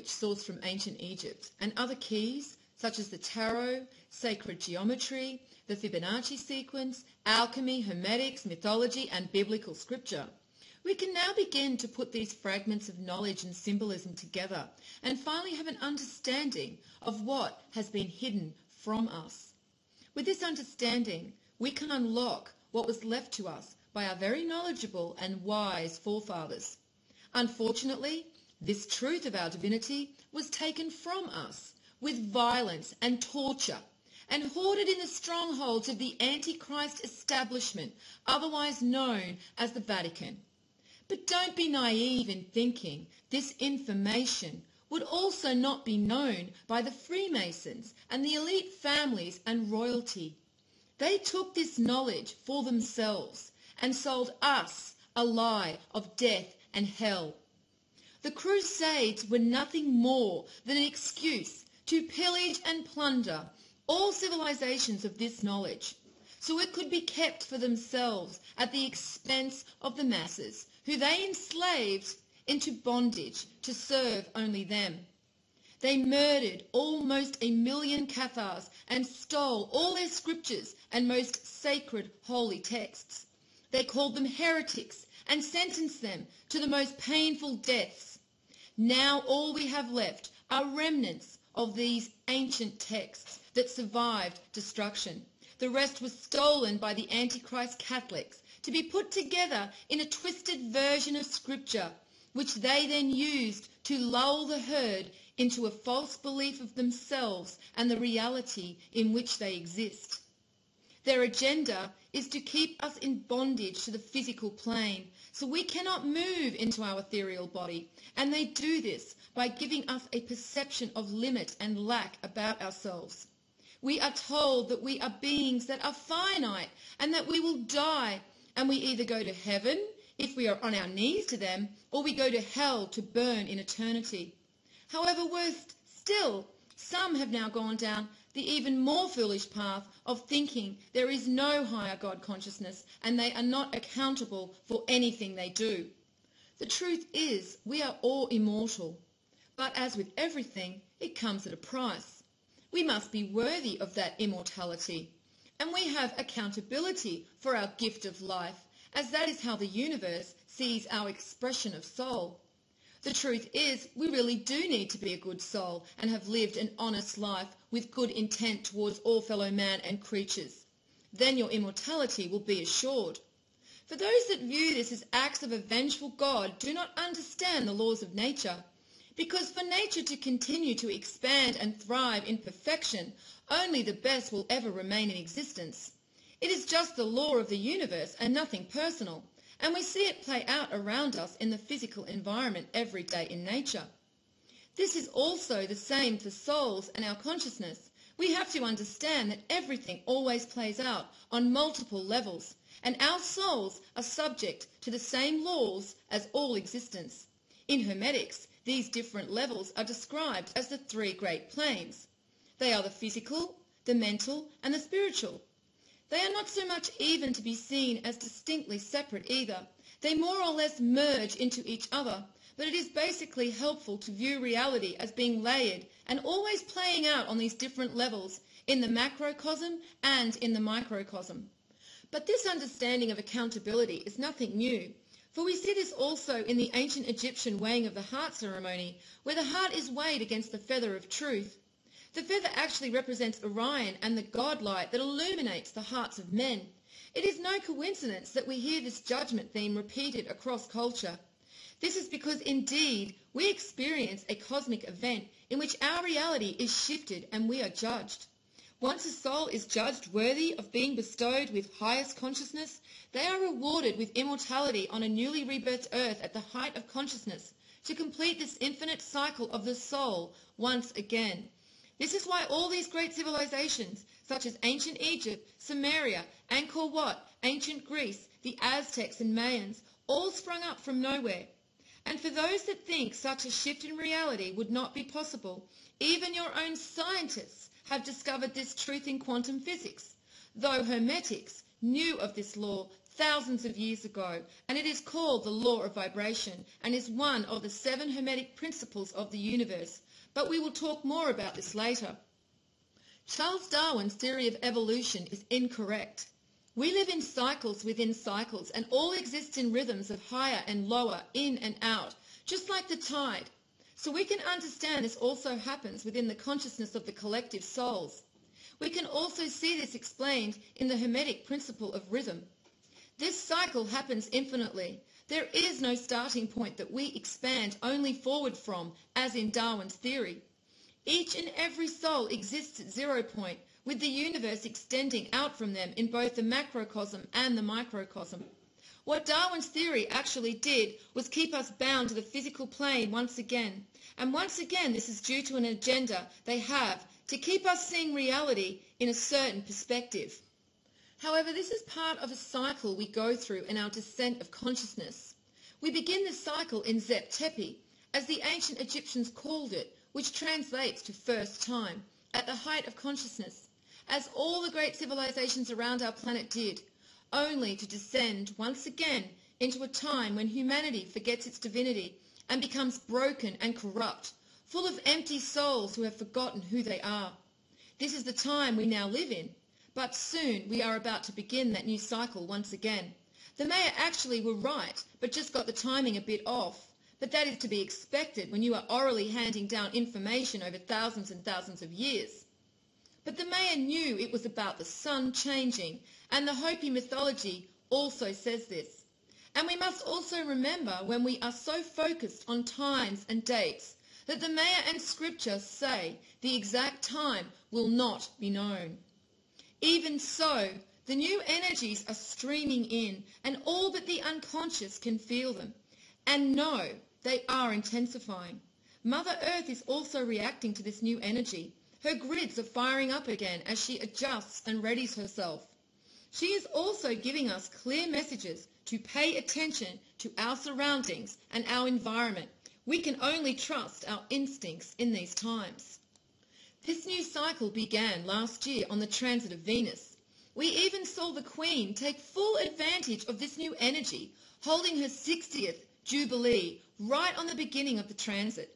knowledge sourced from ancient Egypt and other keys such as the tarot, sacred geometry, the Fibonacci sequence, alchemy, hermetics, mythology, and biblical scripture, we can now begin to put these fragments of knowledge and symbolism together and finally have an understanding of what has been hidden from us. With this understanding, we can unlock what was left to us by our very knowledgeable and wise forefathers. Unfortunately, this truth of our divinity was taken from us with violence and torture and hoarded in the strongholds of the Antichrist establishment, otherwise known as the Vatican. But don't be naive in thinking this information would also not be known by the Freemasons and the elite families and royalty. They took this knowledge for themselves and sold us a lie of death and hell. The Crusades were nothing more than an excuse to pillage and plunder all civilizations of this knowledge, so it could be kept for themselves at the expense of the masses, who they enslaved into bondage to serve only them. They murdered almost 1 million Cathars and stole all their scriptures and most sacred holy texts. They called them heretics and sentenced them to the most painful deaths. Now all we have left are remnants of these ancient texts that survived destruction. The rest was stolen by the Antichrist Catholics to be put together in a twisted version of Scripture, which they then used to lull the herd into a false belief of themselves and the reality in which they exist. Their agenda is to keep us in bondage to the physical plane, so we cannot move into our ethereal body, and they do this by giving us a perception of limit and lack about ourselves. We are told that we are beings that are finite and that we will die, and we either go to heaven if we are on our knees to them, or we go to hell to burn in eternity. However, worse still, some have now gone down the even more foolish path of thinking there is no higher God consciousness and they are not accountable for anything they do. The truth is, we are all immortal, but as with everything, it comes at a price. We must be worthy of that immortality, and we have accountability for our gift of life, as that is how the universe sees our expression of soul. The truth is, we really do need to be a good soul and have lived an honest life with good intent towards all fellow man and creatures. Then your immortality will be assured. For those that view this as acts of a vengeful God do not understand the laws of nature, because for nature to continue to expand and thrive in perfection, only the best will ever remain in existence. It is just the law of the universe and nothing personal, and we see it play out around us in the physical environment every day in nature. This is also the same for souls and our consciousness. We have to understand that everything always plays out on multiple levels, and our souls are subject to the same laws as all existence. In Hermetics, these different levels are described as the 3 great planes. They are the physical, the mental, and the spiritual. They are not so much even to be seen as distinctly separate either. They more or less merge into each other, but it is basically helpful to view reality as being layered and always playing out on these different levels in the macrocosm and in the microcosm. But this understanding of accountability is nothing new, for we see this also in the ancient Egyptian weighing of the heart ceremony, where the heart is weighed against the feather of truth. The feather actually represents Orion and the godlight that illuminates the hearts of men. It is no coincidence that we hear this judgment theme repeated across culture. This is because indeed we experience a cosmic event in which our reality is shifted and we are judged. Once a soul is judged worthy of being bestowed with highest consciousness, they are rewarded with immortality on a newly rebirthed earth at the height of consciousness to complete this infinite cycle of the soul once again. This is why all these great civilizations, such as ancient Egypt, Sumeria, Angkor Wat, ancient Greece, the Aztecs and Mayans, all sprung up from nowhere. And for those that think such a shift in reality would not be possible, even your own scientists have discovered this truth in quantum physics, though Hermetics knew of this law thousands of years ago, and it is called the law of vibration and is one of the 7 Hermetic principles of the universe. But we will talk more about this later. Charles Darwin's theory of evolution is incorrect. We live in cycles within cycles, and all exists in rhythms of higher and lower, in and out, just like the tide. So we can understand this also happens within the consciousness of the collective souls. We can also see this explained in the Hermetic principle of rhythm. This cycle happens infinitely. There is no starting point that we expand only forward from, as in Darwin's theory. Each and every soul exists at 0 point, with the universe extending out from them in both the macrocosm and the microcosm. What Darwin's theory actually did was keep us bound to the physical plane once again. And once again, this is due to an agenda they have to keep us seeing reality in a certain perspective. However, this is part of a cycle we go through in our descent of consciousness. We begin this cycle in Zep Tepi, as the ancient Egyptians called it, which translates to first time, at the height of consciousness, as all the great civilizations around our planet did, only to descend once again into a time when humanity forgets its divinity and becomes broken and corrupt, full of empty souls who have forgotten who they are. This is the time we now live in, but soon we are about to begin that new cycle once again. The Maya actually were right, but just got the timing a bit off. But that is to be expected when you are orally handing down information over thousands and thousands of years. But the Maya knew it was about the sun changing, and the Hopi mythology also says this. And we must also remember, when we are so focused on times and dates, that the Maya and scripture say the exact time will not be known. Even so, the new energies are streaming in, and all but the unconscious can feel them. And know they are intensifying. Mother Earth is also reacting to this new energy. Her grids are firing up again as she adjusts and readies herself. She is also giving us clear messages to pay attention to our surroundings and our environment. We can only trust our instincts in these times. This new cycle began last year on the transit of Venus. We even saw the Queen take full advantage of this new energy, holding her 60th Jubilee right on the beginning of the transit.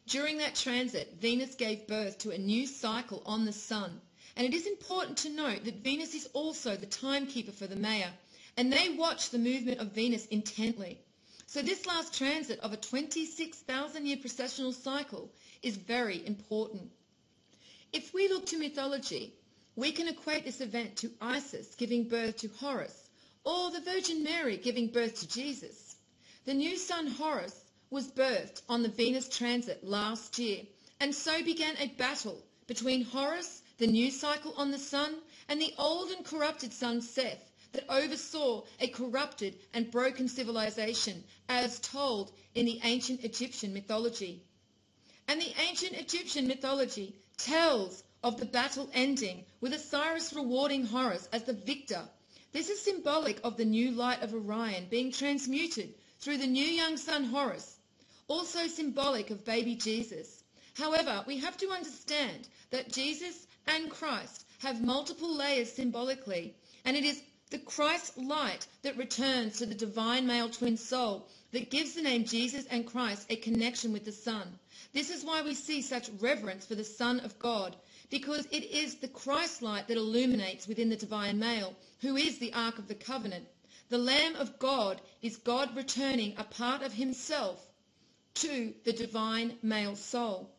During that transit, Venus gave birth to a new cycle on the Sun, and it is important to note that Venus is also the timekeeper for the Maya, and they watch the movement of Venus intently. So this last transit of a 26,000-year precessional cycle is very important. If we look to mythology, we can equate this event to Isis giving birth to Horus, or the Virgin Mary giving birth to Jesus. The new son Horus was birthed on the Venus transit last year, and so began a battle between Horus, the new cycle on the sun, and the old and corrupted son Seth, that oversaw a corrupted and broken civilization, as told in the ancient Egyptian mythology. And the ancient Egyptian mythology tells of the battle ending with Osiris rewarding Horus as the victor. This is symbolic of the new light of Orion being transmuted through the new young son Horus, also symbolic of baby Jesus. However, we have to understand that Jesus and Christ have multiple layers symbolically, and it is the Christ light that returns to the divine male twin soul that gives the name Jesus and Christ a connection with the Son. This is why we see such reverence for the Son of God, because it is the Christ light that illuminates within the divine male, who is the Ark of the Covenant. The Lamb of God is God returning a part of himself to the divine male soul.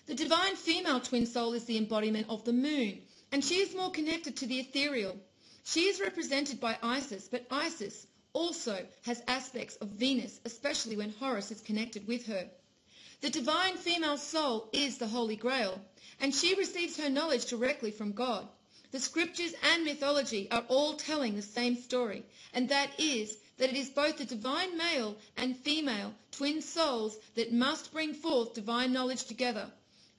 The divine female twin soul is the embodiment of the moon, and she is more connected to the ethereal. She is represented by Isis, but Isis also has aspects of Venus, especially when Horus is connected with her. The divine female soul is the Holy Grail, and she receives her knowledge directly from God. The scriptures and mythology are all telling the same story, and that is that it is both the divine male and female twin souls that must bring forth divine knowledge together.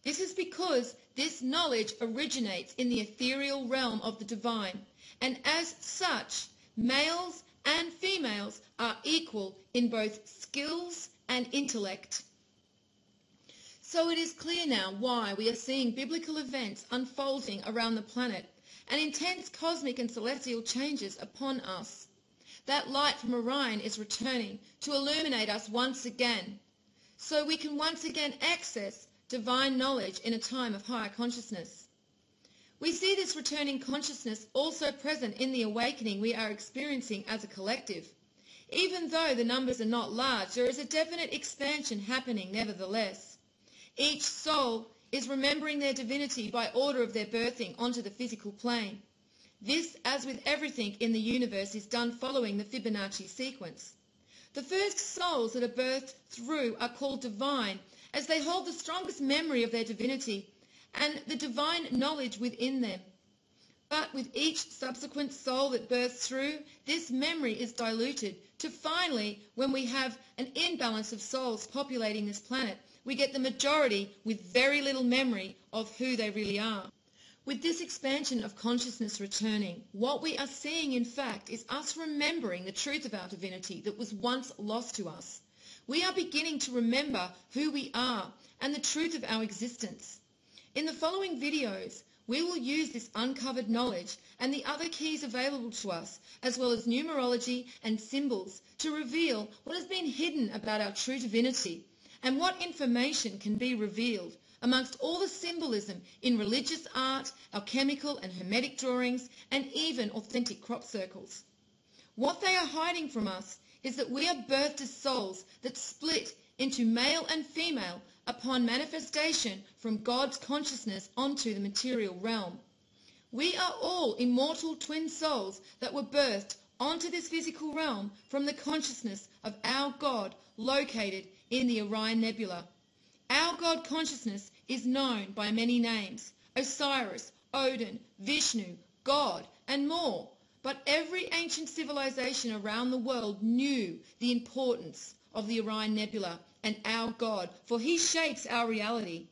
This is because this knowledge originates in the ethereal realm of the divine, and as such, males and females are equal in both skills and intellect. So it is clear now why we are seeing biblical events unfolding around the planet, and intense cosmic and celestial changes upon us. That light from Orion is returning to illuminate us once again, so we can once again access divine knowledge in a time of higher consciousness. We see this returning consciousness also present in the awakening we are experiencing as a collective. Even though the numbers are not large, there is a definite expansion happening nevertheless. Each soul is remembering their divinity by order of their birthing onto the physical plane. This, as with everything in the universe, is done following the Fibonacci sequence. The first souls that are birthed through are called divine, as they hold the strongest memory of their divinity and the divine knowledge within them. But with each subsequent soul that births through, this memory is diluted to finally, when we have an imbalance of souls populating this planet, we get the majority with very little memory of who they really are. With this expansion of consciousness returning, what we are seeing in fact is us remembering the truth of our divinity that was once lost to us. We are beginning to remember who we are and the truth of our existence. In the following videos, we will use this uncovered knowledge and the other keys available to us, as well as numerology and symbols, to reveal what has been hidden about our true divinity and what information can be revealed amongst all the symbolism in religious art, alchemical and hermetic drawings, and even authentic crop circles. What they are hiding from us is that we are birthed as souls that split into male and female upon manifestation from God's consciousness onto the material realm. We are all immortal twin souls that were birthed onto this physical realm from the consciousness of our God located in the Orion Nebula. Our God consciousness is known by many names: Osiris, Odin, Vishnu, God, and more. But every ancient civilization around the world knew the importance of the Orion Nebula and our God, for he shapes our reality.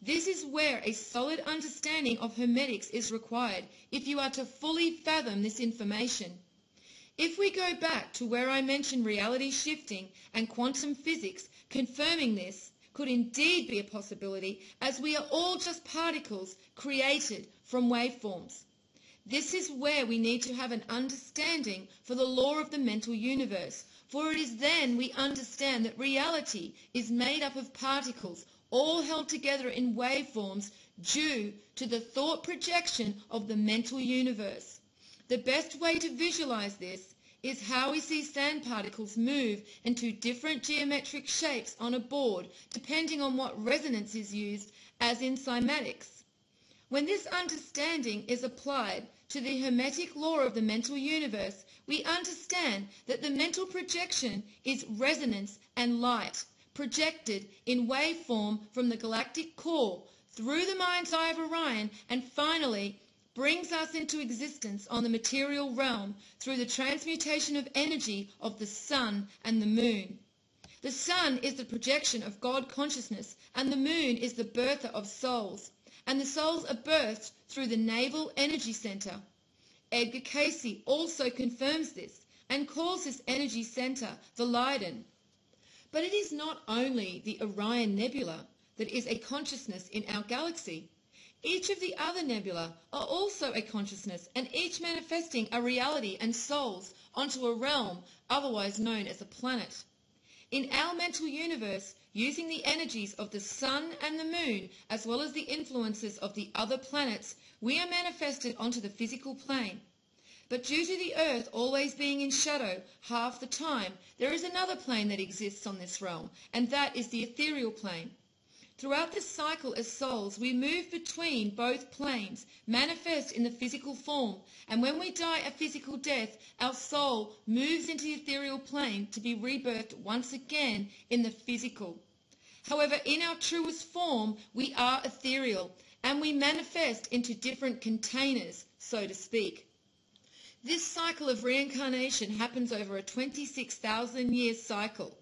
This is where a solid understanding of hermetics is required if you are to fully fathom this information. If we go back to where I mentioned reality shifting and quantum physics, confirming this could indeed be a possibility, as we are all just particles created from waveforms. This is where we need to have an understanding for the law of the mental universe, for it is then we understand that reality is made up of particles all held together in waveforms due to the thought projection of the mental universe. The best way to visualize this is how we see sand particles move into different geometric shapes on a board depending on what resonance is used, as in cymatics. When this understanding is applied to the hermetic law of the mental universe, we understand that the mental projection is resonance and light projected in waveform from the galactic core through the mind's eye of Orion, and finally brings us into existence on the material realm through the transmutation of energy of the sun and the moon. The sun is the projection of God consciousness, and the moon is the birther of souls, and the souls are birthed through the navel energy center. Edgar Cayce also confirms this and calls this energy center the Leiden. But it is not only the Orion Nebula that is a consciousness in our galaxy. Each of the other nebula are also a consciousness, and each manifesting a reality and souls onto a realm otherwise known as a planet. In our mental universe, using the energies of the sun and the moon, as well as the influences of the other planets, we are manifested onto the physical plane. But due to the earth always being in shadow half the time, there is another plane that exists on this realm, and that is the ethereal plane. Throughout this cycle as souls, we move between both planes, manifest in the physical form, and when we die a physical death, our soul moves into the ethereal plane to be rebirthed once again in the physical. However, in our truest form, we are ethereal, and we manifest into different containers, so to speak. This cycle of reincarnation happens over a 26,000-year cycle,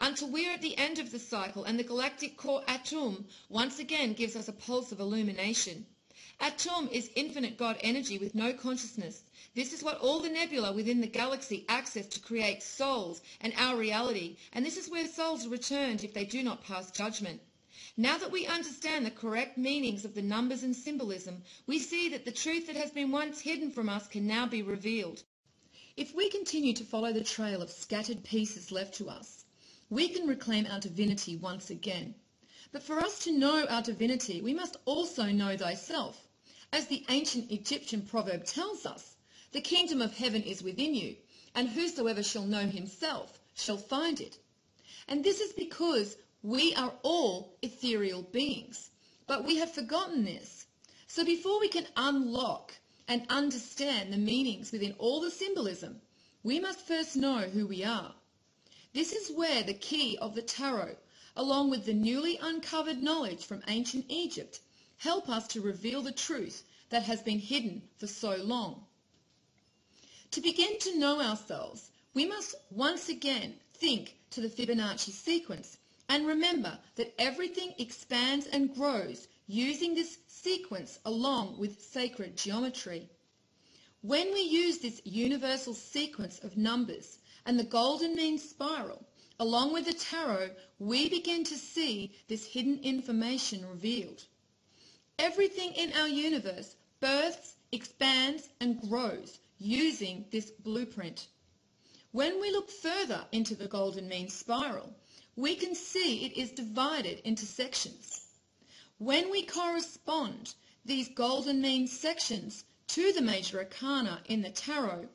until we are at the end of the cycle and the galactic core Atum once again gives us a pulse of illumination. Atum is infinite God energy with no consciousness. This is what all the nebula within the galaxy access to create souls and our reality, and this is where souls are returned if they do not pass judgment. Now that we understand the correct meanings of the numbers and symbolism, we see that the truth that has been once hidden from us can now be revealed. If we continue to follow the trail of scattered pieces left to us, we can reclaim our divinity once again. But for us to know our divinity, we must also know thyself. As the ancient Egyptian proverb tells us, the kingdom of heaven is within you, and whosoever shall know himself shall find it. And this is because we are all ethereal beings, but we have forgotten this. So before we can unlock and understand the meanings within all the symbolism, we must first know who we are. This is where the key of the tarot, along with the newly uncovered knowledge from ancient Egypt, help us to reveal the truth that has been hidden for so long. To begin to know ourselves, we must once again think to the Fibonacci sequence and remember that everything expands and grows using this sequence along with sacred geometry. When we use this universal sequence of numbers and the golden mean spiral, along with the tarot, we begin to see this hidden information revealed. Everything in our universe births, expands, and grows using this blueprint. When we look further into the golden mean spiral, we can see it is divided into sections. When we correspond these golden mean sections to the major arcana in the tarot,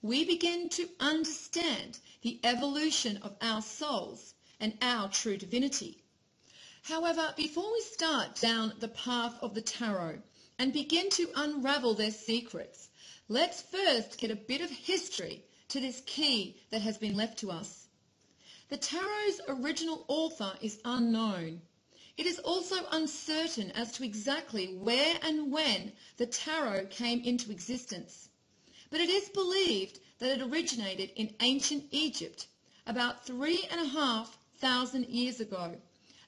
we begin to understand the evolution of our souls and our true divinity. However, before we start down the path of the tarot and begin to unravel their secrets, let's first get a bit of history to this key that has been left to us. The tarot's original author is unknown. It is also uncertain as to exactly where and when the tarot came into existence. But it is believed that it originated in ancient Egypt about 3,500 years ago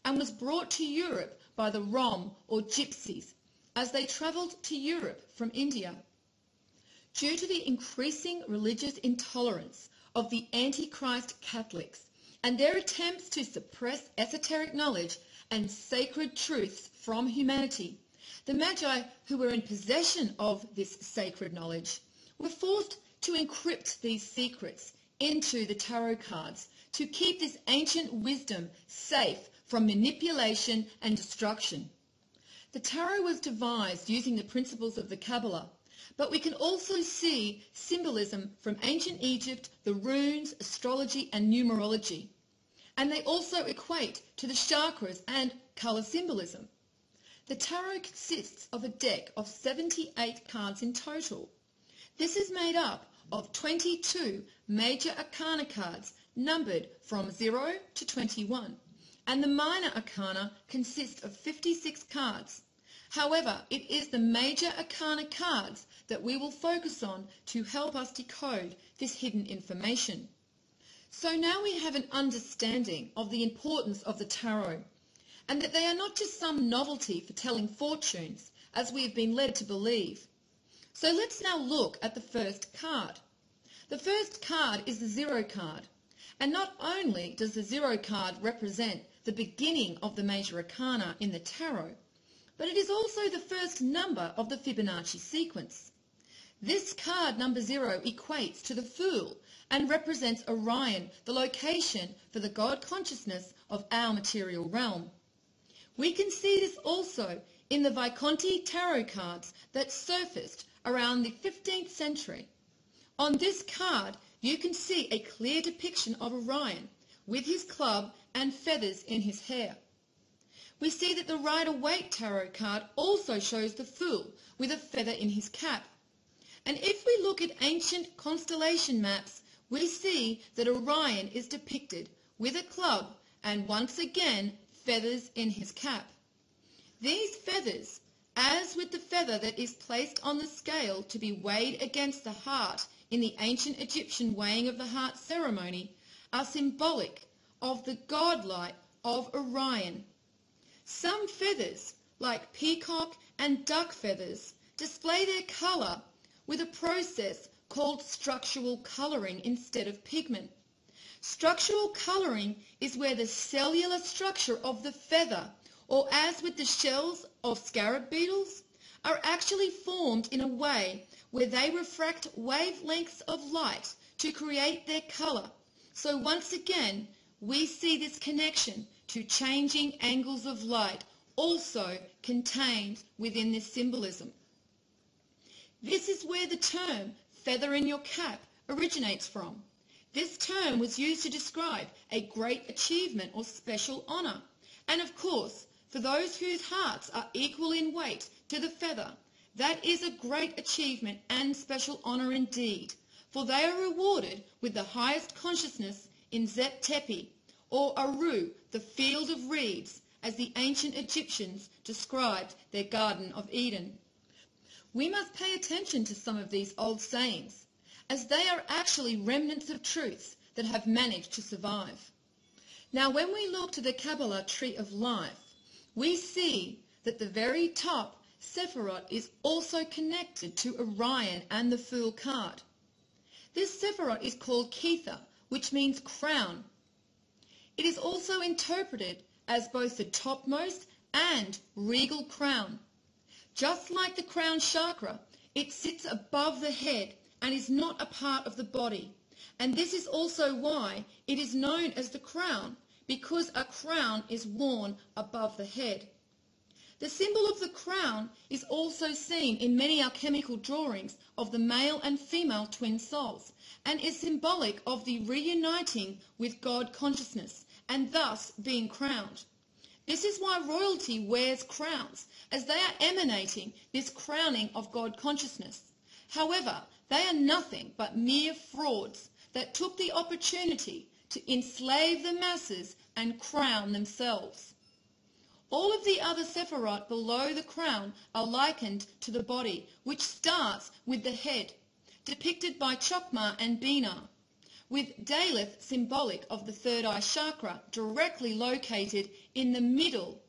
and was brought to Europe by the Rom or Gypsies as they travelled to Europe from India. Due to the increasing religious intolerance of the Antichrist Catholics and their attempts to suppress esoteric knowledge and sacred truths from humanity, the Magi who were in possession of this sacred knowledge were forced to encrypt these secrets into the tarot cards to keep this ancient wisdom safe from manipulation and destruction. The tarot was devised using the principles of the Kabbalah, but we can also see symbolism from ancient Egypt, the runes, astrology and numerology. And they also equate to the chakras and colour symbolism. The tarot consists of a deck of 78 cards in total. This is made up of 22 major arcana cards numbered from 0 to 21, and the minor arcana consists of 56 cards. However, it is the major arcana cards that we will focus on to help us decode this hidden information. So now we have an understanding of the importance of the tarot, and that they are not just some novelty for telling fortunes, as we have been led to believe. So let's now look at the first card. The first card is the 0 card, and not only does the 0 card represent the beginning of the major arcana in the tarot, but it is also the first number of the Fibonacci sequence. This card, number 0, equates to the Fool and represents Orion, the location for the God consciousness of our material realm. We can see this also in the Visconti tarot cards that surfaced around the 15th century. On this card, you can see a clear depiction of Orion with his club and feathers in his hair. We see that the Rider-Waite tarot card also shows the Fool with a feather in his cap. And if we look at ancient constellation maps, we see that Orion is depicted with a club and once again feathers in his cap. These feathers, as with the feather that is placed on the scale to be weighed against the heart in the ancient Egyptian weighing of the heart ceremony, are symbolic of the godlight of Orion. Some feathers, like peacock and duck feathers, display their colour with a process called structural colouring instead of pigment. Structural colouring is where the cellular structure of the feather or as with the shells of scarab beetles, are actually formed in a way where they refract wavelengths of light to create their colour. So once again, we see this connection to changing angles of light also contained within this symbolism. This is where the term feather in your cap originates from. This term was used to describe a great achievement or special honour. And of course, for those whose hearts are equal in weight to the feather, that is a great achievement and special honour indeed, for they are rewarded with the highest consciousness in Zet Tepi, or Aru, the field of reeds, as the ancient Egyptians described their Garden of Eden. We must pay attention to some of these old sayings, as they are actually remnants of truths that have managed to survive. Now, when we look to the Kabbalah Tree of Life, we see that the very top Sephirot is also connected to Orion and the Fool card. This Sephirot is called Kether, which means crown. It is also interpreted as both the topmost and regal crown. Just like the crown chakra, it sits above the head and is not a part of the body. And this is also why it is known as the crown, because a crown is worn above the head. The symbol of the crown is also seen in many alchemical drawings of the male and female twin souls, and is symbolic of the reuniting with God consciousness, and thus being crowned. This is why royalty wears crowns, as they are emanating this crowning of God consciousness. However, they are nothing but mere frauds that took the opportunity to enslave the masses and crown themselves. All of the other Sephirot below the crown are likened to the body, which starts with the head, depicted by Chokmah and Binah, with Daleth symbolic of the third eye chakra directly located in the middle.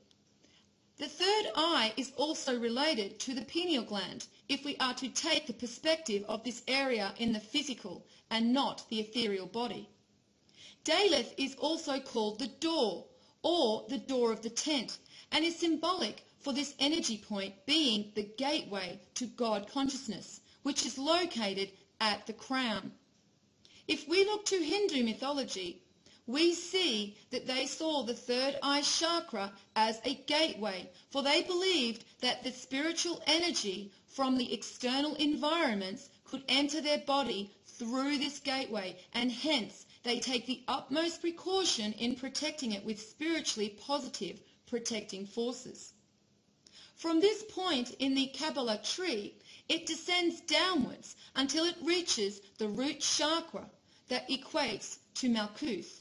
The third eye is also related to the pineal gland if we are to take the perspective of this area in the physical and not the ethereal body. Daleth is also called the door, or the door of the tent, and is symbolic for this energy point being the gateway to God consciousness, which is located at the crown. If we look to Hindu mythology, we see that they saw the third eye chakra as a gateway, for they believed that the spiritual energy from the external environments could enter their body through this gateway, and hence they take the utmost precaution in protecting it with spiritually positive protecting forces. From this point in the Kabbalah tree, it descends downwards until it reaches the root chakra that equates to Malkuth.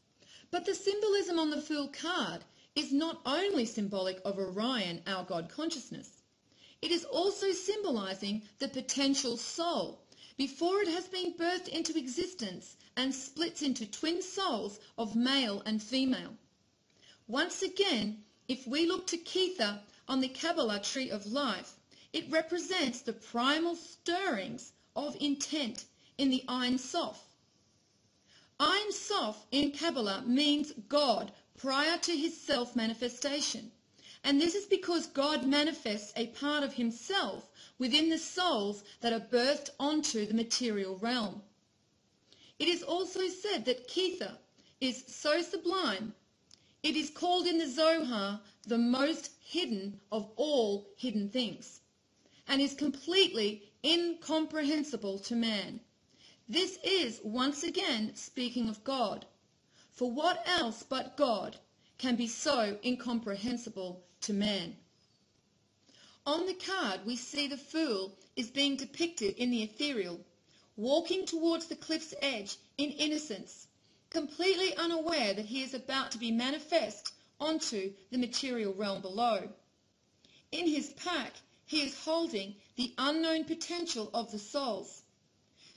But the symbolism on the Fool card is not only symbolic of Orion, our God consciousness. It is also symbolizing the potential soul before it has been birthed into existence and splits into twin souls of male and female. Once again, if we look to Kether on the Kabbalah Tree of Life, it represents the primal stirrings of intent in the Ein Sof. Ein Sof in Kabbalah means God prior to his self-manifestation, and this is because God manifests a part of himself within the souls that are birthed onto the material realm. It is also said that Kether is so sublime, it is called in the Zohar the most hidden of all hidden things, and is completely incomprehensible to man. This is once again speaking of God, for what else but God can be so incomprehensible to man? On the card we see the Fool is being depicted in the ethereal, walking towards the cliff's edge in innocence, completely unaware that he is about to be manifest onto the material realm below. In his pack he is holding the unknown potential of the souls.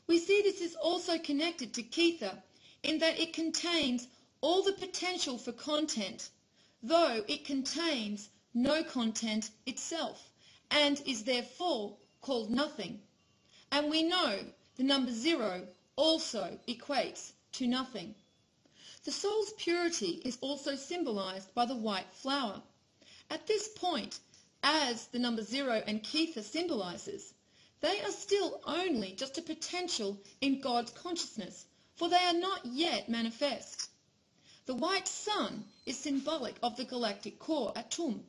We see this is also connected to Kether in that it contains all the potential for content, though it contains no content itself, and is therefore called nothing. And we know the number 0 also equates to nothing. The soul's purity is also symbolized by the white flower, At this point, as the number 0 and Kether symbolizes, they are still only just a potential in God's consciousness, for they are not yet manifest. The white sun is symbolic of the galactic core, Atum,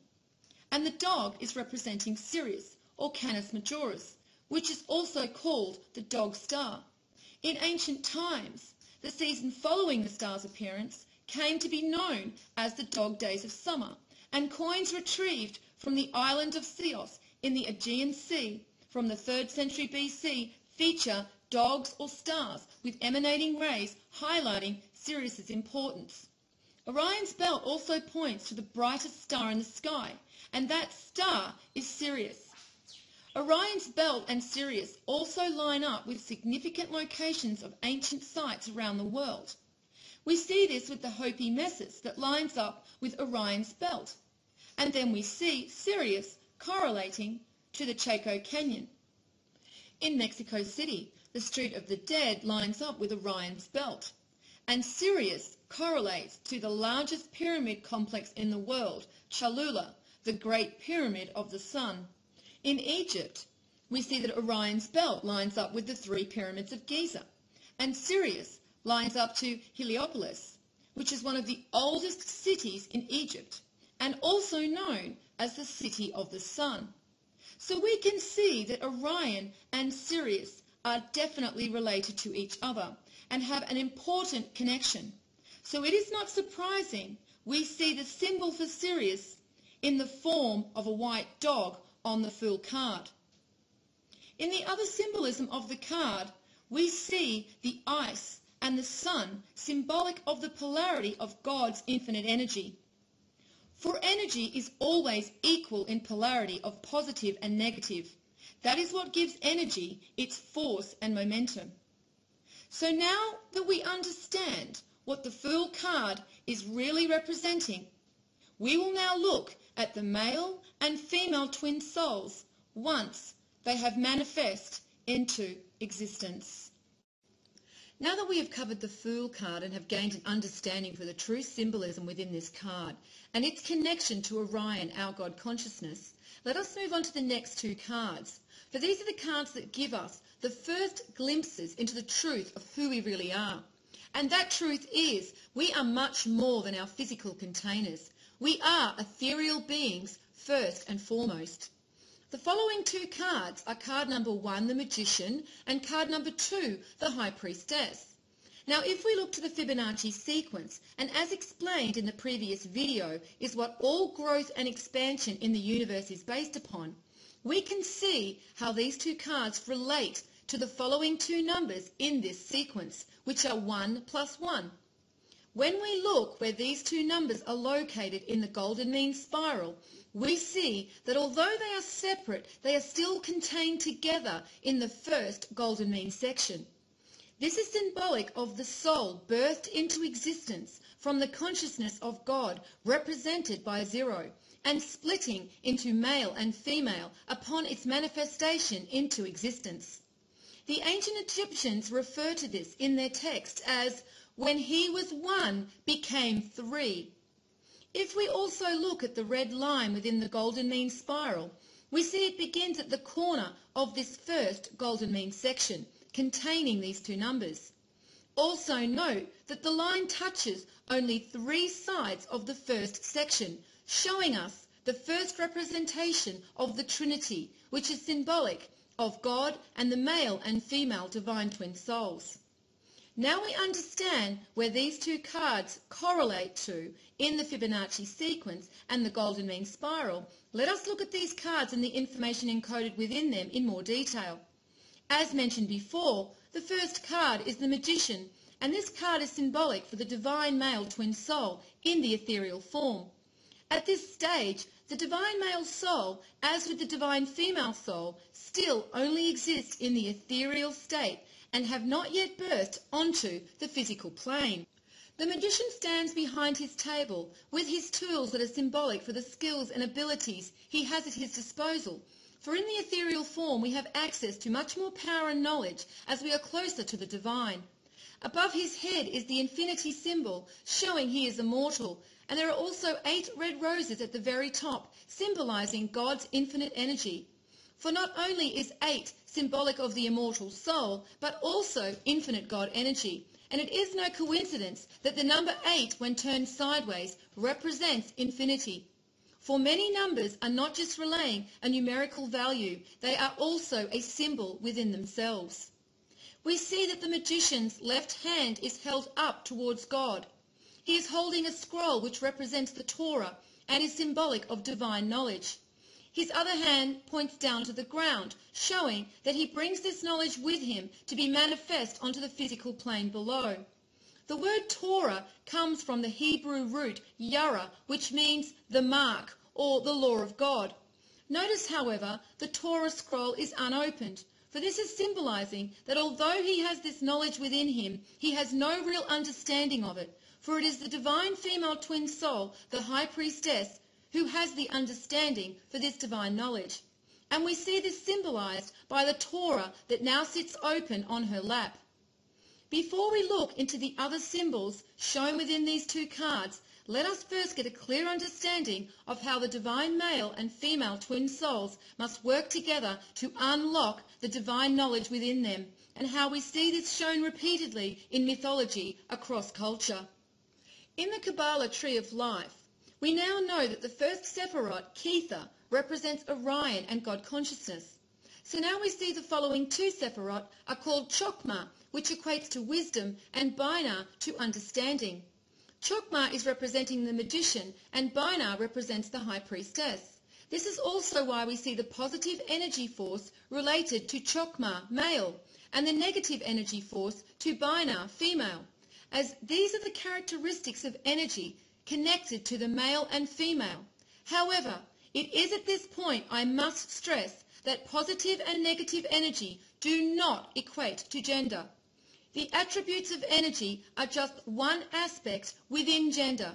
and the dog is representing Sirius, or Canis Majoris, which is also called the dog star. In ancient times, the season following the star's appearance came to be known as the dog days of summer, and coins retrieved from the island of Chios in the Aegean Sea from the 3rd century BC feature dogs or stars with emanating rays highlighting Sirius's importance. Orion's belt also points to the brightest star in the sky, and that star is Sirius. Orion's belt and Sirius also line up with significant locations of ancient sites around the world. We see this with the Hopi Messus that lines up with Orion's belt, and then we see Sirius correlating to the Chaco Canyon. In Mexico City, the Street of the Dead lines up with Orion's belt, and Sirius correlates to the largest pyramid complex in the world, Cholula, the Great Pyramid of the Sun. In Egypt, we see that Orion's belt lines up with the 3 pyramids of Giza, and Sirius lines up to Heliopolis, which is one of the oldest cities in Egypt, and also known as the City of the Sun. So we can see that Orion and Sirius are definitely related to each other and have an important connection. So it is not surprising we see the symbol for Sirius in the form of a white dog on the Fool card. In the other symbolism of the card, we see the ice and the sun, symbolic of the polarity of God's infinite energy. For energy is always equal in polarity of positive and negative. That is what gives energy its force and momentum. So now that we understand what the Fool card is really representing, we will now look at the male and female twin souls once they have manifest into existence. Now that we have covered the Fool card and have gained an understanding for the true symbolism within this card and its connection to Orion, our God consciousness, let us move on to the next 2 cards. For these are the cards that give us the first glimpses into the truth of who we really are. And that truth is, we are much more than our physical containers. We are ethereal beings first and foremost. The following 2 cards are card number 1, the Magician, and card number 2, the High Priestess. Now, if we look to the Fibonacci sequence, and as explained in the previous video, is what all growth and expansion in the universe is based upon, we can see how these 2 cards relate to the following 2 numbers in this sequence, which are 1 plus 1. When we look where these 2 numbers are located in the golden mean spiral, we see that although they are separate, they are still contained together in the first golden mean section. This is symbolic of the soul birthed into existence from the consciousness of God, represented by 0, and splitting into male and female upon its manifestation into existence. The ancient Egyptians refer to this in their text as when he was 1 became 3. If we also look at the red line within the golden mean spiral, we see it begins at the corner of this first golden mean section, containing these 2 numbers. Also note that the line touches only 3 sides of the first section, showing us the first representation of the Trinity, which is symbolic of God and the male and female divine twin souls. Now we understand where these 2 cards correlate to in the Fibonacci sequence and the golden mean spiral. Let us look at these cards and the information encoded within them in more detail. As mentioned before, the first card is the Magician, and this card is symbolic for the divine male twin soul in the ethereal form. At this stage, the divine male soul, as with the divine female soul, still only exists in the ethereal state and have not yet birthed onto the physical plane. The Magician stands behind his table with his tools that are symbolic for the skills and abilities he has at his disposal. For in the ethereal form we have access to much more power and knowledge as we are closer to the divine. Above his head is the infinity symbol, showing he is immortal, And there are also 8 red roses at the very top, symbolizing God's infinite energy. For not only is 8 symbolic of the immortal soul, but also infinite God energy. And it is no coincidence that the number 8, when turned sideways, represents infinity. For many numbers are not just relaying a numerical value, they are also a symbol within themselves. We see that the magician's left hand is held up towards God. He is holding a scroll which represents the Torah and is symbolic of divine knowledge. His other hand points down to the ground, showing that he brings this knowledge with him to be manifest onto the physical plane below. The word Torah comes from the Hebrew root yara, which means the mark or the law of God. Notice, however, the Torah scroll is unopened, for this is symbolizing that although he has this knowledge within him, he has no real understanding of it, for it is the divine female twin soul, the high priestess, who has the understanding for this divine knowledge. And we see this symbolized by the Torah that now sits open on her lap. Before we look into the other symbols shown within these 2 cards, let us first get a clear understanding of how the divine male and female twin souls must work together to unlock the divine knowledge within them, and how we see this shown repeatedly in mythology across culture. In the Kabbalah Tree of Life, we now know that the first Sephirot, Kether, represents Orion and God consciousness. So now we see the following 2 Sephirot are called Chokmah, which equates to wisdom, and Binah to understanding. Chokmah is representing the magician, and Binah represents the high priestess. This is also why we see the positive energy force related to Chokmah, male, and the negative energy force to Binah, female, as these are the characteristics of energy connected to the male and female. However, it is at this point I must stress that positive and negative energy do not equate to gender. The attributes of energy are just one aspect within gender.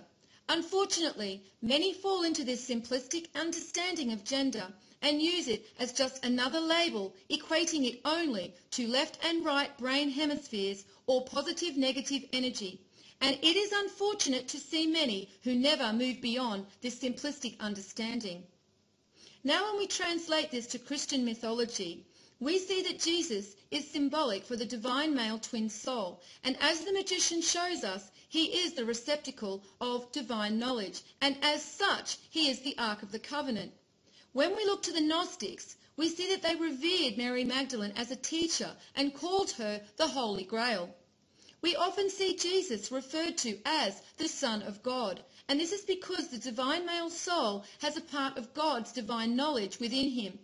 Unfortunately, many fall into this simplistic understanding of gender and use it as just another label, equating it only to left and right brain hemispheres or positive-negative energy. And it is unfortunate to see many who never move beyond this simplistic understanding. Now when we translate this to Christian mythology, we see that Jesus is symbolic for the divine male twin soul, and as the magician shows us, he is the receptacle of divine knowledge, and as such, he is the Ark of the Covenant. When we look to the Gnostics, we see that they revered Mary Magdalene as a teacher and called her the Holy Grail. We often see Jesus referred to as the Son of God, and this is because the divine male soul has a part of God's divine knowledge within him.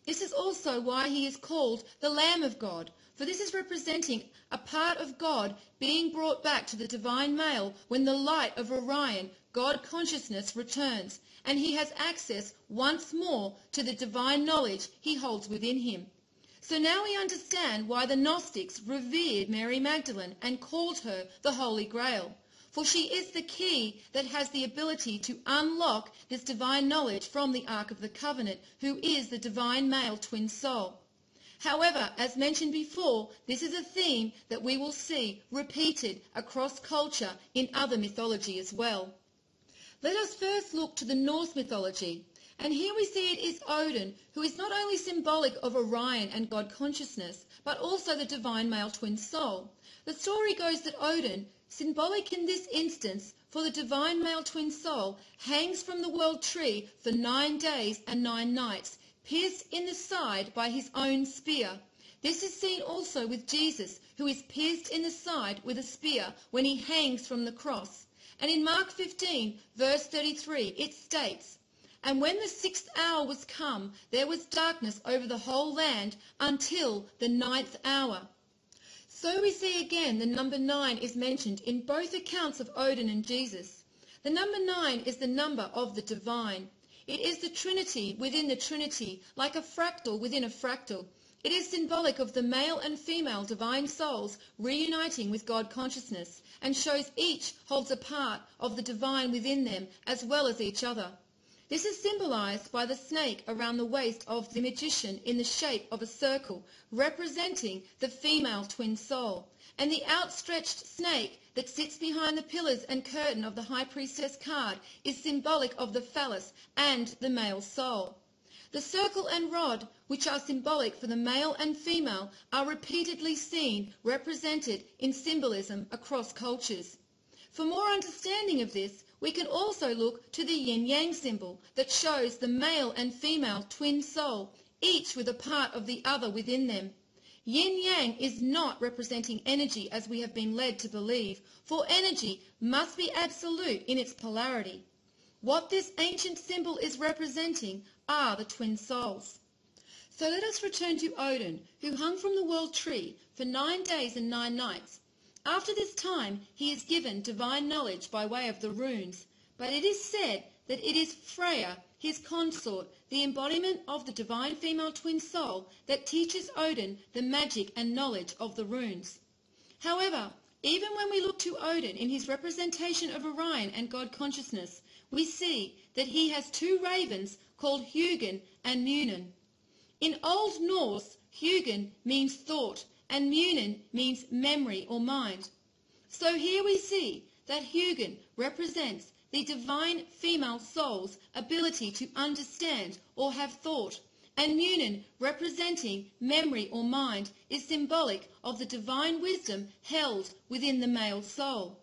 This is also why he is called the Lamb of God, for this is representing a part of God being brought back to the divine male when the light of Orion, God consciousness, returns, and he has access once more to the divine knowledge he holds within him. So now we understand why the Gnostics revered Mary Magdalene and called her the Holy Grail, for she is the key that has the ability to unlock this divine knowledge from the Ark of the Covenant, who is the divine male twin soul. However, as mentioned before, this is a theme that we will see repeated across culture in other mythology as well. Let us first look to the Norse mythology. And here we see it is Odin, who is not only symbolic of Orion and God consciousness, but also the divine male twin soul. The story goes that Odin, symbolic in this instance for the divine male twin soul, hangs from the world tree for 9 days and 9 nights, pierced in the side by his own spear. This is seen also with Jesus, who is pierced in the side with a spear when he hangs from the cross. And in Mark 15, verse 33, it states, "And when the 6th hour was come, there was darkness over the whole land until the 9th hour." So we see again the number 9 is mentioned in both accounts of Odin and Jesus. The number 9 is the number of the divine. It is the Trinity within the Trinity, like a fractal within a fractal. It is symbolic of the male and female divine souls reuniting with God consciousness, and shows each holds a part of the divine within them as well as each other. This is symbolized by the snake around the waist of the magician in the shape of a circle, representing the female twin soul, and the outstretched snake that sits behind the pillars and curtain of the high priestess card is symbolic of the phallus and the male soul. The circle and rod, which are symbolic for the male and female, are repeatedly seen represented in symbolism across cultures. For more understanding of this, we can also look to the yin-yang symbol that shows the male and female twin soul, each with a part of the other within them. Yin-yang is not representing energy as we have been led to believe, for energy must be absolute in its polarity. What this ancient symbol is representing are the twin souls. So let us return to Odin, who hung from the world tree for 9 days and 9 nights. After this time he is given divine knowledge by way of the runes, but it is said that it is Freya, his consort, the embodiment of the divine female twin soul, that teaches Odin the magic and knowledge of the runes. However, even when we look to Odin in his representation of Orion and God consciousness, we see that he has 2 ravens called Hugin and Munin. In Old Norse, Hugin means thought, and Munin means memory or mind. So here we see that Hugin represents the divine female soul's ability to understand or have thought, and Munin, representing memory or mind, is symbolic of the divine wisdom held within the male soul.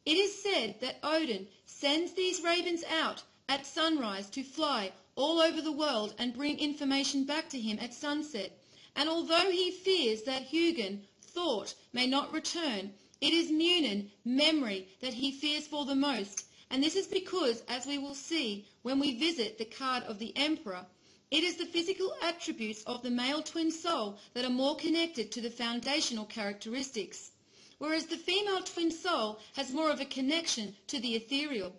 It is said that Odin sends these ravens out at sunrise to fly all over the world and bring information back to him at sunset. And although he fears that Hugin, thought, may not return, it is Munin, memory, that he fears for the most. And this is because, as we will see when we visit the card of the Emperor, it is the physical attributes of the male twin soul that are more connected to the foundational characteristics, whereas the female twin soul has more of a connection to the ethereal.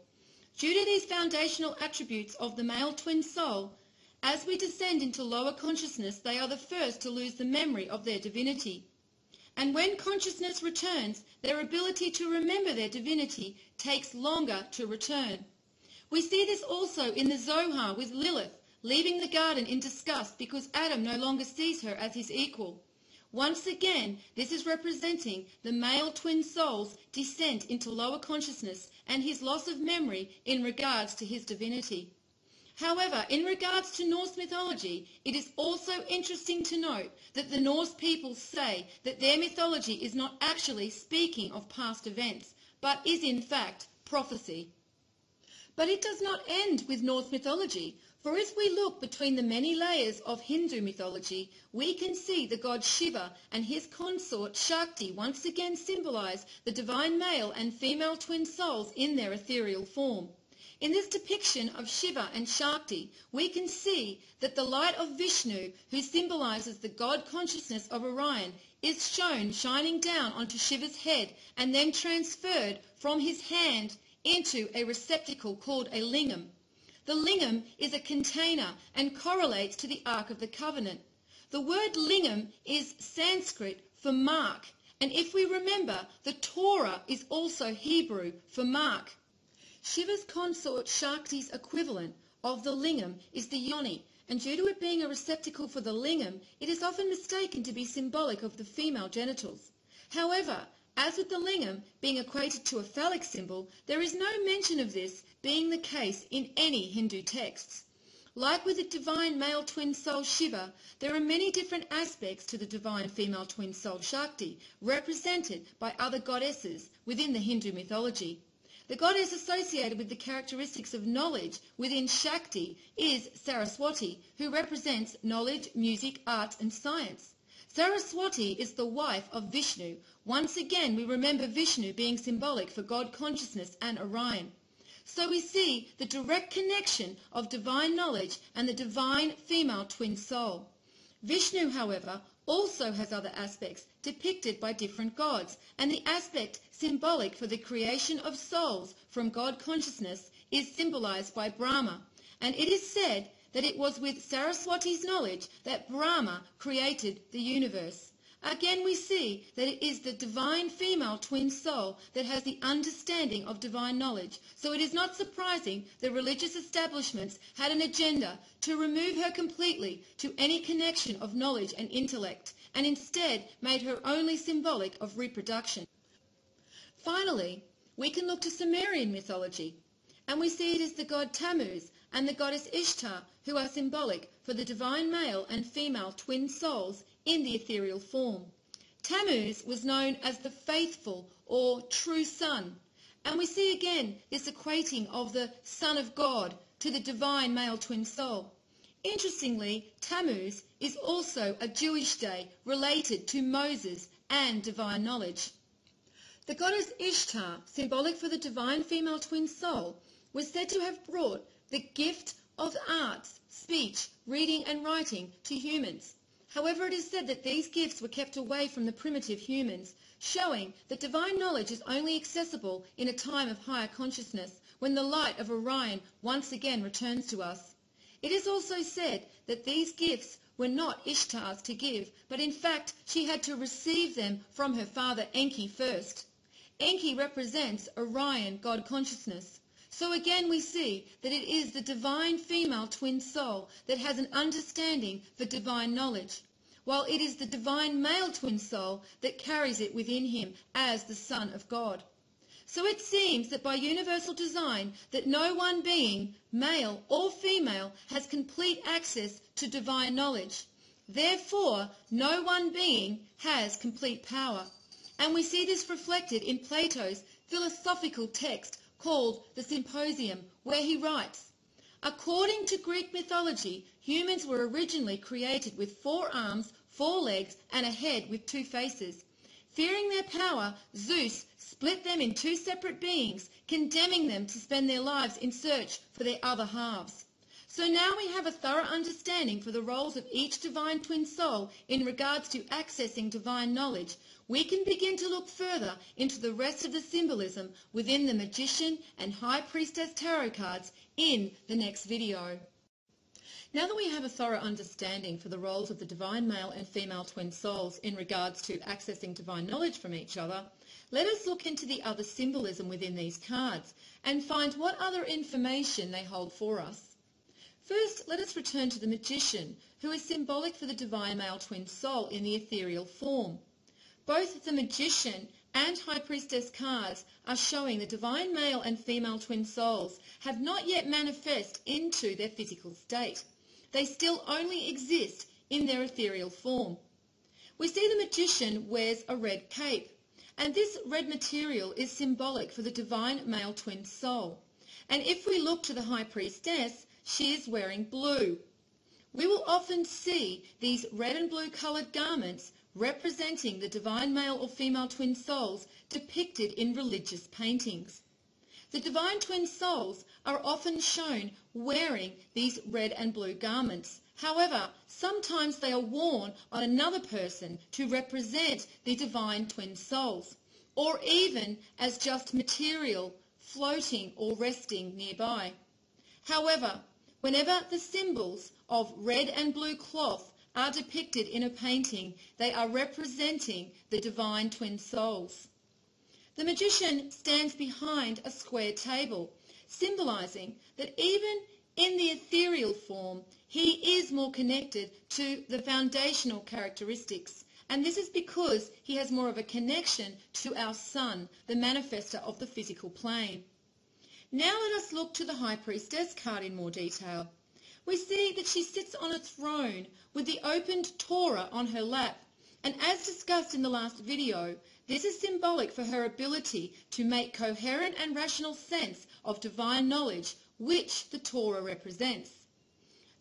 Due to these foundational attributes of the male twin soul, as we descend into lower consciousness, they are the first to lose the memory of their divinity. And when consciousness returns, their ability to remember their divinity takes longer to return. We see this also in the Zohar with Lilith leaving the garden in disgust because Adam no longer sees her as his equal. Once again, this is representing the male twin soul's descent into lower consciousness and his loss of memory in regards to his divinity. However, in regards to Norse mythology, it is also interesting to note that the Norse people say that their mythology is not actually speaking of past events, but is in fact prophecy. But it does not end with Norse mythology, for if we look between the many layers of Hindu mythology, we can see the god Shiva and his consort Shakti once again symbolize the divine male and female twin souls in their ethereal form. In this depiction of Shiva and Shakti, we can see that the light of Vishnu, who symbolizes the God consciousness of Orion, is shown shining down onto Shiva's head and then transferred from his hand into a receptacle called a lingam. The lingam is a container and correlates to the Ark of the Covenant. The word lingam is Sanskrit for mark, and if we remember, the Torah is also Hebrew for mark. Shiva's consort Shakti's equivalent of the lingam is the yoni, and due to it being a receptacle for the lingam, it is often mistaken to be symbolic of the female genitals. However, as with the lingam being equated to a phallic symbol, there is no mention of this being the case in any Hindu texts. Like with the divine male twin soul Shiva, there are many different aspects to the divine female twin soul Shakti, represented by other goddesses within the Hindu mythology. The goddess associated with the characteristics of knowledge within Shakti is Saraswati, who represents knowledge, music, art and science. Saraswati is the wife of Vishnu. Once again, we remember Vishnu being symbolic for God consciousness and Orion. So we see the direct connection of divine knowledge and the divine female twin soul. Vishnu, however, also has other aspects depicted by different gods, and the aspect symbolic for the creation of souls from God consciousness is symbolized by Brahma, and it is said that it was with Saraswati's knowledge that Brahma created the universe. Again, we see that it is the divine female twin soul that has the understanding of divine knowledge. So it is not surprising that religious establishments had an agenda to remove her completely to any connection of knowledge and intellect, and instead made her only symbolic of reproduction. Finally, we can look to Sumerian mythology, and we see it as the god Tammuz and the goddess Ishtar, who are symbolic for the divine male and female twin souls in the ethereal form. Tammuz was known as the faithful or true sun, and we see again this equating of the Son of God to the divine male twin soul. Interestingly, Tammuz is also a Jewish day related to Moses and divine knowledge. The goddess Ishtar, symbolic for the divine female twin soul, was said to have brought the gift of arts, speech, reading and writing to humans. However, it is said that these gifts were kept away from the primitive humans, showing that divine knowledge is only accessible in a time of higher consciousness, when the light of Orion once again returns to us. It is also said that these gifts were not Ishtar's to give, but in fact she had to receive them from her father Enki first. Enki represents Orion, God consciousness. So again we see that it is the divine female twin soul that has an understanding for divine knowledge, while it is the divine male twin soul that carries it within him as the Son of God. So it seems that by universal design that no one being, male or female, has complete access to divine knowledge. Therefore, no one being has complete power. And we see this reflected in Plato's philosophical text called the Symposium, where he writes, "According to Greek mythology, humans were originally created with 4 arms, 4 legs, and a head with 2 faces. Fearing their power, Zeus split them in 2 separate beings, condemning them to spend their lives in search for their other halves. So now we have a thorough understanding for the roles of each divine twin soul in regards to accessing divine knowledge. We can begin to look further into the rest of the symbolism within the Magician and High Priestess tarot cards in the next video." Now that we have a thorough understanding for the roles of the divine male and female twin souls in regards to accessing divine knowledge from each other, let us look into the other symbolism within these cards and find what other information they hold for us. First, let us return to the Magician, who is symbolic for the divine male twin soul in the ethereal form. Both the Magician and High Priestess cards are showing the divine male and female twin souls have not yet manifest into their physical state. They still only exist in their ethereal form. We see the Magician wears a red cape, and this red material is symbolic for the divine male twin soul. And if we look to the High Priestess, she is wearing blue. We will often see these red and blue coloured garments representing the divine male or female twin souls depicted in religious paintings. The divine twin souls are often shown wearing these red and blue garments. However, sometimes they are worn on another person to represent the divine twin souls, or even as just material floating or resting nearby. However, whenever the symbols of red and blue cloth are depicted in a painting, they are representing the divine twin souls. The Magician stands behind a square table, symbolizing that even in the ethereal form, he is more connected to the foundational characteristics, and this is because he has more of a connection to our sun, the manifester of the physical plane. Now let us look to the High Priestess card in more detail. We see that she sits on a throne with the opened Torah on her lap, and as discussed in the last video, this is symbolic for her ability to make coherent and rational sense of divine knowledge, which the Torah represents.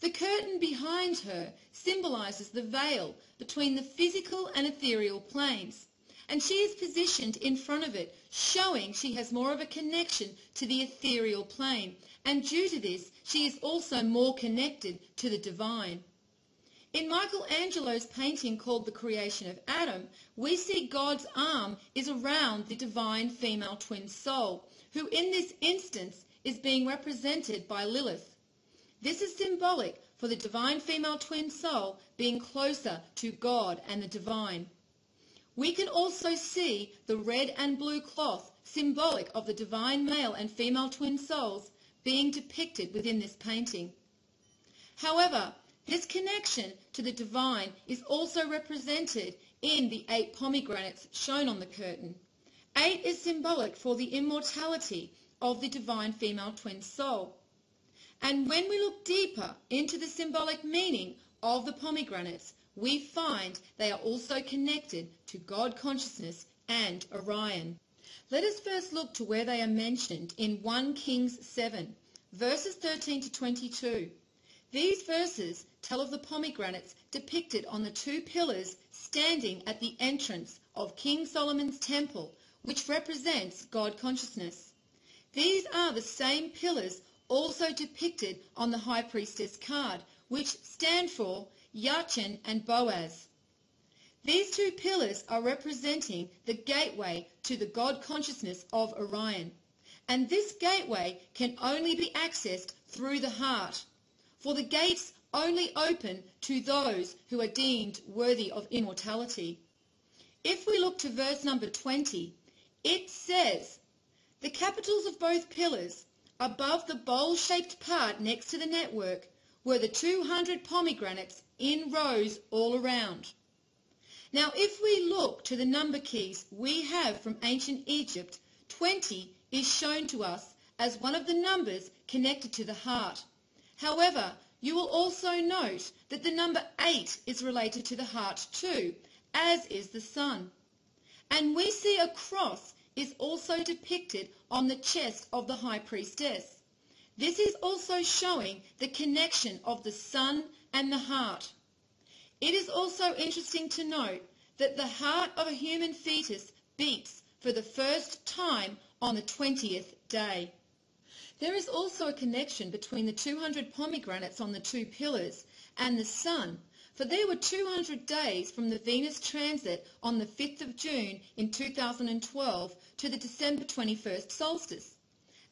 The curtain behind her symbolizes the veil between the physical and ethereal planes, and she is positioned in front of it, showing she has more of a connection to the ethereal plane, and due to this, she is also more connected to the divine. In Michelangelo's painting called The Creation of Adam, we see God's arm is around the divine female twin soul, who in this instance is being represented by Lilith. This is symbolic for the divine female twin soul being closer to God and the divine. We can also see the red and blue cloth, symbolic of the divine male and female twin souls, being depicted within this painting. However, this connection to the divine is also represented in the 8 pomegranates shown on the curtain. 8 is symbolic for the immortality of the divine female twin soul. And when we look deeper into the symbolic meaning of the pomegranates, we find they are also connected to God consciousness and Orion. Let us first look to where they are mentioned in 1 Kings 7, verses 13 to 22. These verses tell of the pomegranates depicted on the 2 pillars standing at the entrance of King Solomon's temple, which represents God consciousness. These are the same pillars also depicted on the high priestess card, which stand for Jachin and Boaz. These 2 pillars are representing the gateway to the God consciousness of Orion, and this gateway can only be accessed through the heart, for the gates only open to those who are deemed worthy of immortality. If we look to verse number 20, it says, "The capitals of both pillars, above the bowl-shaped part next to the network, were the 200 pomegranates in rows all around." Now, if we look to the number keys we have from ancient Egypt, 20 is shown to us as one of the numbers connected to the heart. However, you will also note that the number 8 is related to the heart too, as is the sun. And we see a cross is also depicted on the chest of the high priestess. This is also showing the connection of the sun and the heart. It is also interesting to note that the heart of a human fetus beats for the first time on the 20th day. There is also a connection between the 200 pomegranates on the 2 pillars and the sun, for there were 200 days from the Venus transit on the 5th of June in 2012 to the December 21st solstice.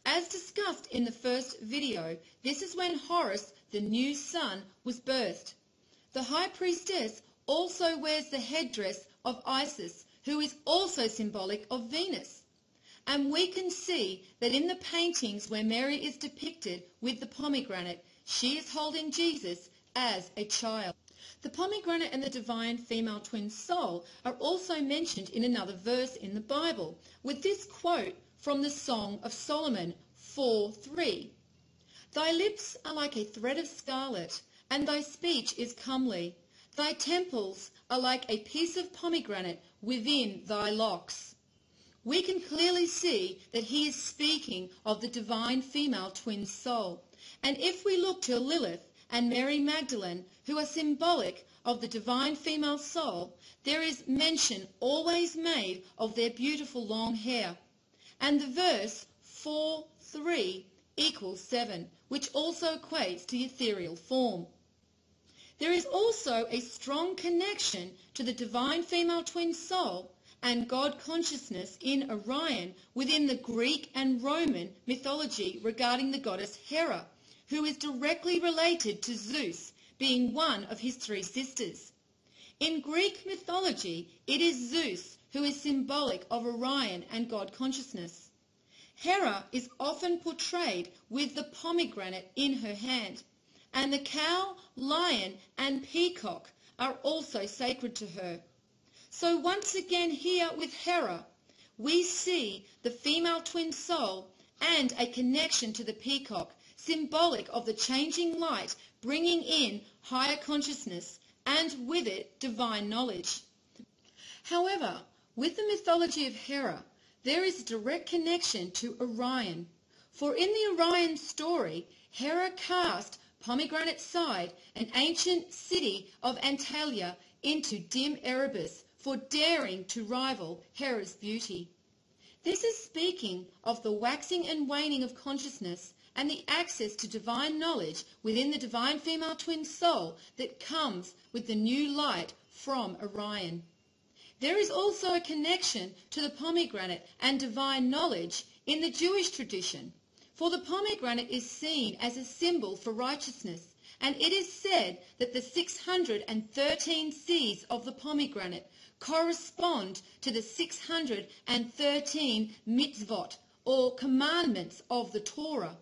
As discussed in the first video, this is when Horus, the new sun, was birthed. The high priestess also wears the headdress of Isis, who is also symbolic of Venus. And we can see that in the paintings where Mary is depicted with the pomegranate, she is holding Jesus as a child. The pomegranate and the divine female twin soul are also mentioned in another verse in the Bible, with this quote from the Song of Solomon 4:3. "Thy lips are like a thread of scarlet, and thy speech is comely. Thy temples are like a piece of pomegranate within thy locks." We can clearly see that he is speaking of the divine female twin soul. And if we look to Lilith and Mary Magdalene, who are symbolic of the divine female soul, there is mention always made of their beautiful long hair. And the verse 4:3 equals 7, which also equates to ethereal form. There is also a strong connection to the divine female twin soul and God consciousness in Orion within the Greek and Roman mythology regarding the goddess Hera, who is directly related to Zeus, being one of his 3 sisters. In Greek mythology, it is Zeus who is symbolic of Orion and God consciousness. Hera is often portrayed with the pomegranate in her hand, and the cow, lion, and peacock are also sacred to her. So once again here with Hera, we see the female twin soul and a connection to the peacock, symbolic of the changing light, bringing in higher consciousness and with it divine knowledge. However, with the mythology of Hera, there is a direct connection to Orion. For in the Orion story, Hera cast Pomegranate Side, an ancient city of Antalya, into dim Erebus for daring to rival Hera's beauty. This is speaking of the waxing and waning of consciousness and the access to divine knowledge within the divine female twin soul that comes with the new light from Orion. There is also a connection to the pomegranate and divine knowledge in the Jewish tradition, for the pomegranate is seen as a symbol for righteousness, and it is said that the 613 seeds of the pomegranate correspond to the 613 mitzvot, or commandments of the Torah.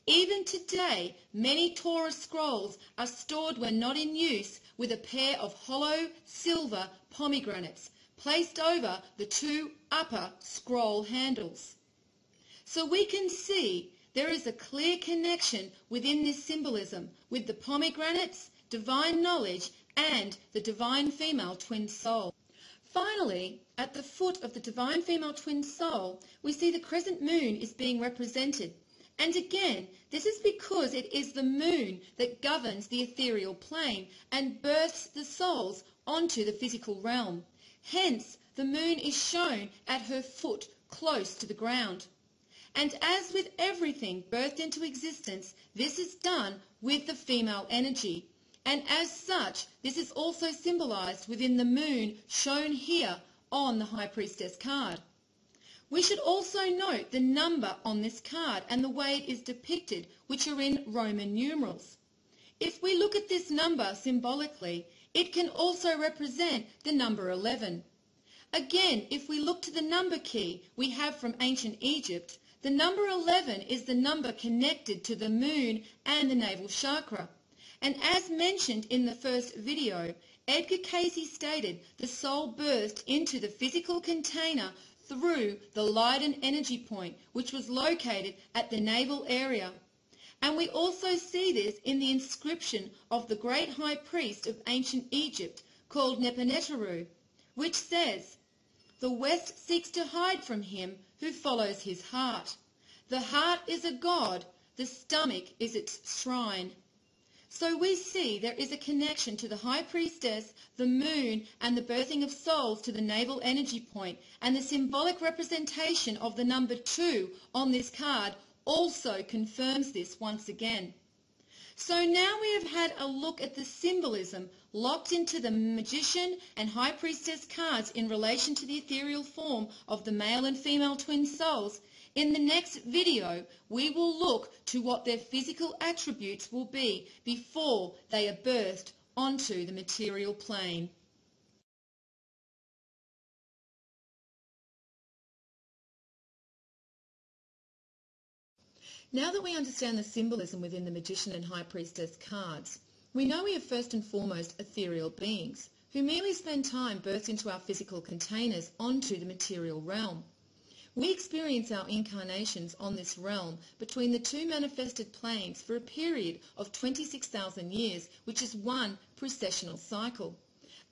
Even today, many Torah scrolls are stored when not in use with a pair of hollow silver pomegranates placed over the two upper scroll handles. So we can see there is a clear connection within this symbolism with the pomegranates, divine knowledge, and the divine female twin soul. Finally, at the foot of the divine female twin soul, we see the crescent moon is being represented. And again, this is because it is the moon that governs the ethereal plane and births the souls onto the physical realm. Hence, the moon is shown at her foot, close to the ground. And as with everything birthed into existence, this is done with the female energy. And as such, this is also symbolized within the moon shown here on the High Priestess card. We should also note the number on this card and the way it is depicted, which are in Roman numerals. If we look at this number symbolically, it can also represent the number 11. Again, if we look to the number key we have from ancient Egypt, the number 11 is the number connected to the moon and the navel chakra. And as mentioned in the first video, Edgar Cayce stated the soul burst into the physical container through the Leiden energy point, which was located at the navel area. And we also see this in the inscription of the great high priest of ancient Egypt called Nepaneteru, which says, "The West seeks to hide from him who follows his heart. The heart is a god, the stomach is its shrine." So we see there is a connection to the High Priestess, the moon, and the birthing of souls to the navel energy point, and the symbolic representation of the number 2 on this card also confirms this once again. So now we have had a look at the symbolism locked into the Magician and High Priestess cards in relation to the ethereal form of the male and female twin souls. In the next video, we will look to what their physical attributes will be before they are birthed onto the material plane. Now that we understand the symbolism within the Magician and High Priestess cards, we know we are first and foremost ethereal beings who merely spend time birthed into our physical containers onto the material realm. We experience our incarnations on this realm between the two manifested planes for a period of 26,000 years, which is one precessional cycle.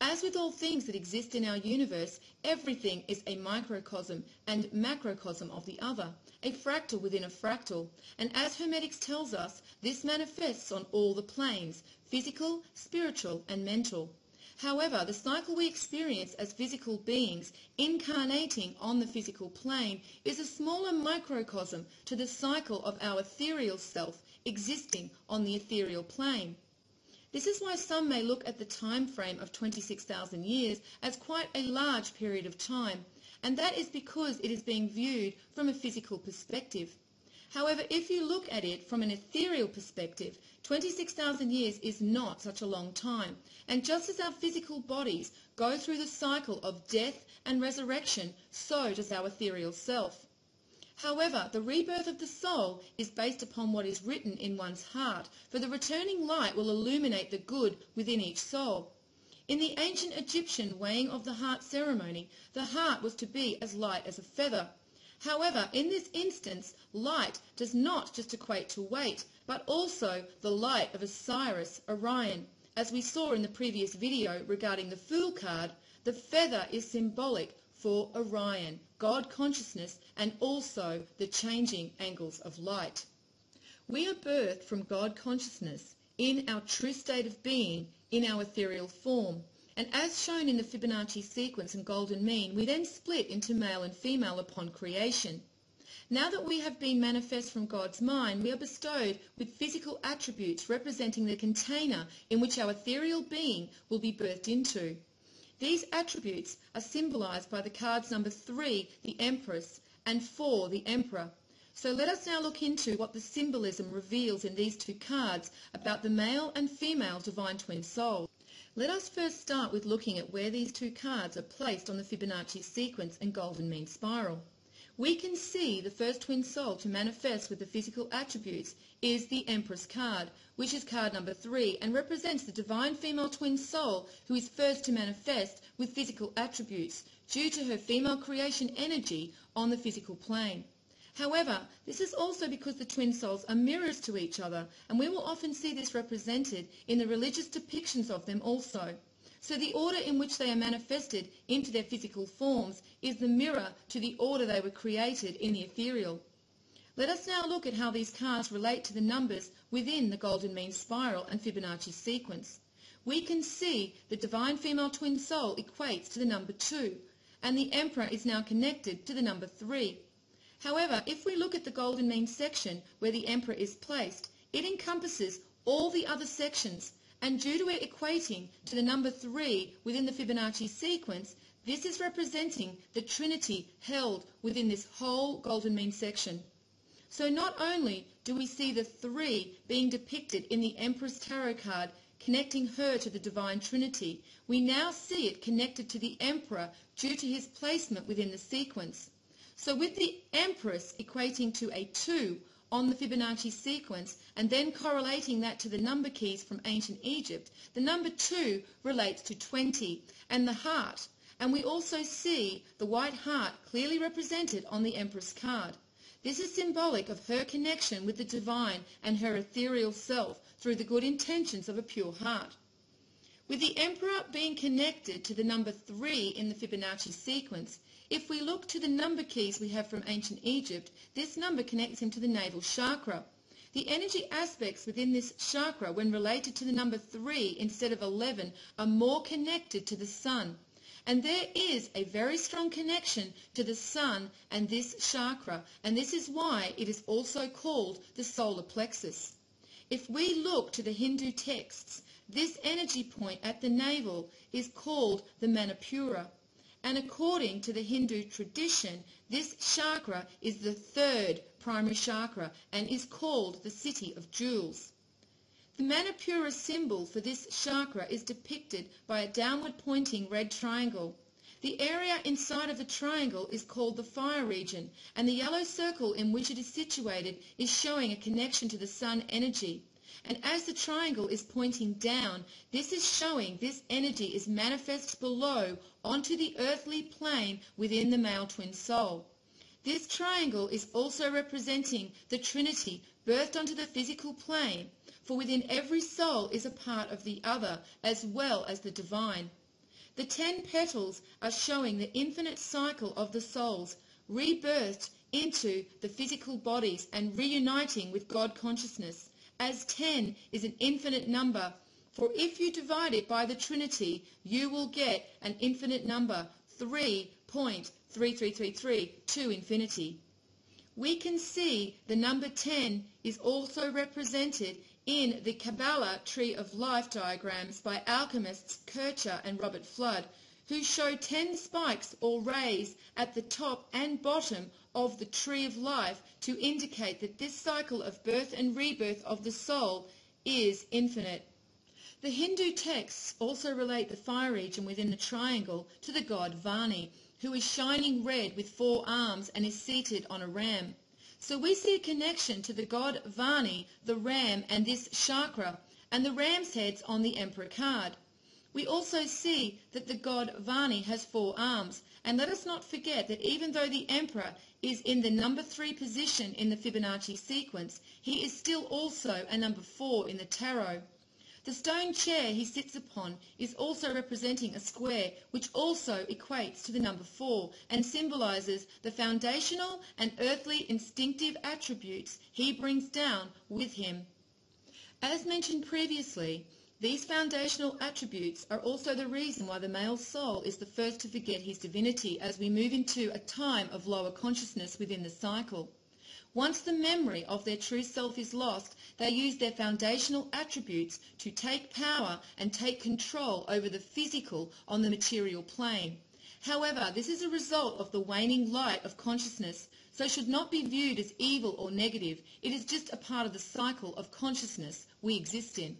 As with all things that exist in our universe, everything is a microcosm and macrocosm of the other, a fractal within a fractal. And as Hermetics tells us, this manifests on all the planes, physical, spiritual, and mental. However, the cycle we experience as physical beings incarnating on the physical plane is a smaller microcosm to the cycle of our ethereal self existing on the ethereal plane. This is why some may look at the time frame of 26,000 years as quite a large period of time, and that is because it is being viewed from a physical perspective. However, if you look at it from an ethereal perspective, 26,000 years is not such a long time. And just as our physical bodies go through the cycle of death and resurrection, so does our ethereal self. However, the rebirth of the soul is based upon what is written in one's heart, for the returning light will illuminate the good within each soul. In the ancient Egyptian weighing of the heart ceremony, the heart was to be as light as a feather. However, in this instance, light does not just equate to weight, but also the light of Osiris, Orion. As we saw in the previous video regarding the Fool card, the feather is symbolic for Orion, God consciousness, and also the changing angles of light. We are birthed from God consciousness in our true state of being, in our ethereal form. And as shown in the Fibonacci sequence and golden mean, we then split into male and female upon creation. Now that we have been manifest from God's mind, we are bestowed with physical attributes representing the container in which our ethereal being will be birthed into. These attributes are symbolized by the cards number 3, the Empress, and 4, the Emperor. So let us now look into what the symbolism reveals in these two cards about the male and female divine twin souls. Let us first start with looking at where these two cards are placed on the Fibonacci sequence and golden mean spiral. We can see the first twin soul to manifest with the physical attributes is the Empress card, which is card number 3 and represents the divine female twin soul who is first to manifest with physical attributes due to her female creation energy on the physical plane. However, this is also because the twin souls are mirrors to each other, and we will often see this represented in the religious depictions of them also. So the order in which they are manifested into their physical forms is the mirror to the order they were created in the ethereal. Let us now look at how these cards relate to the numbers within the golden mean spiral and Fibonacci sequence. We can see the divine female twin soul equates to the number 2, and the Emperor is now connected to the number 3. However, if we look at the golden mean section where the Emperor is placed, it encompasses all the other sections, and due to it equating to the number 3 within the Fibonacci sequence, this is representing the Trinity held within this whole golden mean section. So not only do we see the 3 being depicted in the Empress Tarot card, connecting her to the Divine Trinity, we now see it connected to the Emperor due to his placement within the sequence. So with the Empress equating to a 2 on the Fibonacci sequence and then correlating that to the number keys from ancient Egypt, the number 2 relates to 20 and the heart. And we also see the white heart clearly represented on the Empress card. This is symbolic of her connection with the divine and her ethereal self through the good intentions of a pure heart. With the Emperor being connected to the number 3 in the Fibonacci sequence, if we look to the number keys we have from ancient Egypt, this number connects him to the navel chakra. The energy aspects within this chakra, when related to the number 3 instead of 11, are more connected to the sun. And there is a very strong connection to the sun and this chakra, and this is why it is also called the solar plexus. If we look to the Hindu texts, this energy point at the navel is called the Manipura. And according to the Hindu tradition, this chakra is the 3rd primary chakra and is called the City of Jewels. The Manipura symbol for this chakra is depicted by a downward pointing red triangle. The area inside of the triangle is called the fire region, and the yellow circle in which it is situated is showing a connection to the sun energy. And as the triangle is pointing down, this is showing this energy is manifest below onto the earthly plane within the male twin soul. This triangle is also representing the Trinity birthed onto the physical plane, for within every soul is a part of the other as well as the divine. The 10 petals are showing the infinite cycle of the souls, rebirthed into the physical bodies and reuniting with God consciousness, as 10 is an infinite number, for if you divide it by the Trinity, you will get an infinite number, 3.3333 to infinity. We can see the number 10 is also represented in the Kabbalah Tree of Life diagrams by alchemists Kircher and Robert Flood, who show 10 spikes or rays at the top and bottom of the Tree of Life to indicate that this cycle of birth and rebirth of the soul is infinite. The Hindu texts also relate the fire region within the triangle to the god Vani, who is shining red with 4 arms and is seated on a ram. So we see a connection to the god Vani, the ram, and this chakra, and the ram's head's on the Emperor card. We also see that the god Vani has 4 arms, and let us not forget that even though the Emperor is in the number 3 position in the Fibonacci sequence, he is still also a number 4 in the tarot. The stone chair he sits upon is also representing a square, which also equates to the number 4 and symbolizes the foundational and earthly instinctive attributes he brings down with him. As mentioned previously, these foundational attributes are also the reason why the male soul is the first to forget his divinity as we move into a time of lower consciousness within the cycle. Once the memory of their true self is lost, they use their foundational attributes to take power and take control over the physical on the material plane. However, this is a result of the waning light of consciousness, so should not be viewed as evil or negative. It is just a part of the cycle of consciousness we exist in.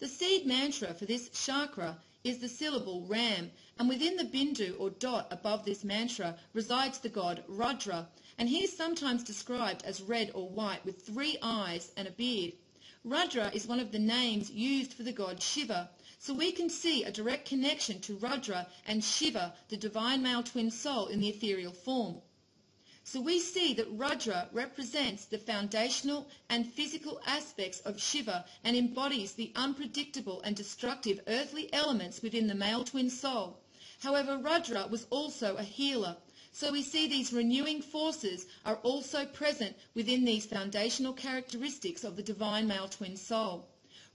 The seed mantra for this chakra is the syllable Ram, and within the bindu or dot above this mantra resides the god Rudra, and he is sometimes described as red or white with 3 eyes and a beard. Rudra is one of the names used for the god Shiva, so we can see a direct connection to Rudra and Shiva, the divine male twin soul in the ethereal form. So we see that Rudra represents the foundational and physical aspects of Shiva and embodies the unpredictable and destructive earthly elements within the male twin soul. However, Rudra was also a healer, so we see these renewing forces are also present within these foundational characteristics of the divine male twin soul.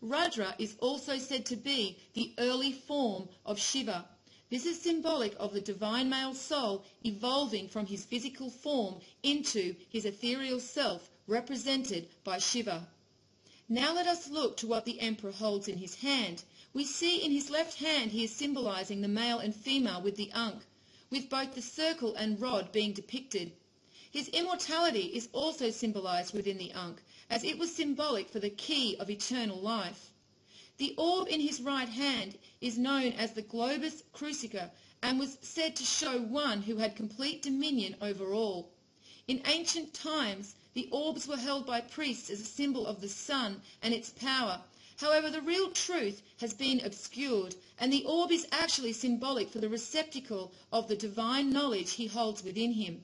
Rudra is also said to be the early form of Shiva. This is symbolic of the divine male soul evolving from his physical form into his ethereal self, represented by Shiva. Now let us look to what the emperor holds in his hand. We see in his left hand he is symbolizing the male and female with the Ankh, with both the circle and rod being depicted. His immortality is also symbolized within the Ankh, as it was symbolic for the key of eternal life. The orb in his right hand is known as the Globus Crucica and was said to show one who had complete dominion over all. In ancient times, the orbs were held by priests as a symbol of the sun and its power. However, the real truth has been obscured, and the orb is actually symbolic for the receptacle of the divine knowledge he holds within him.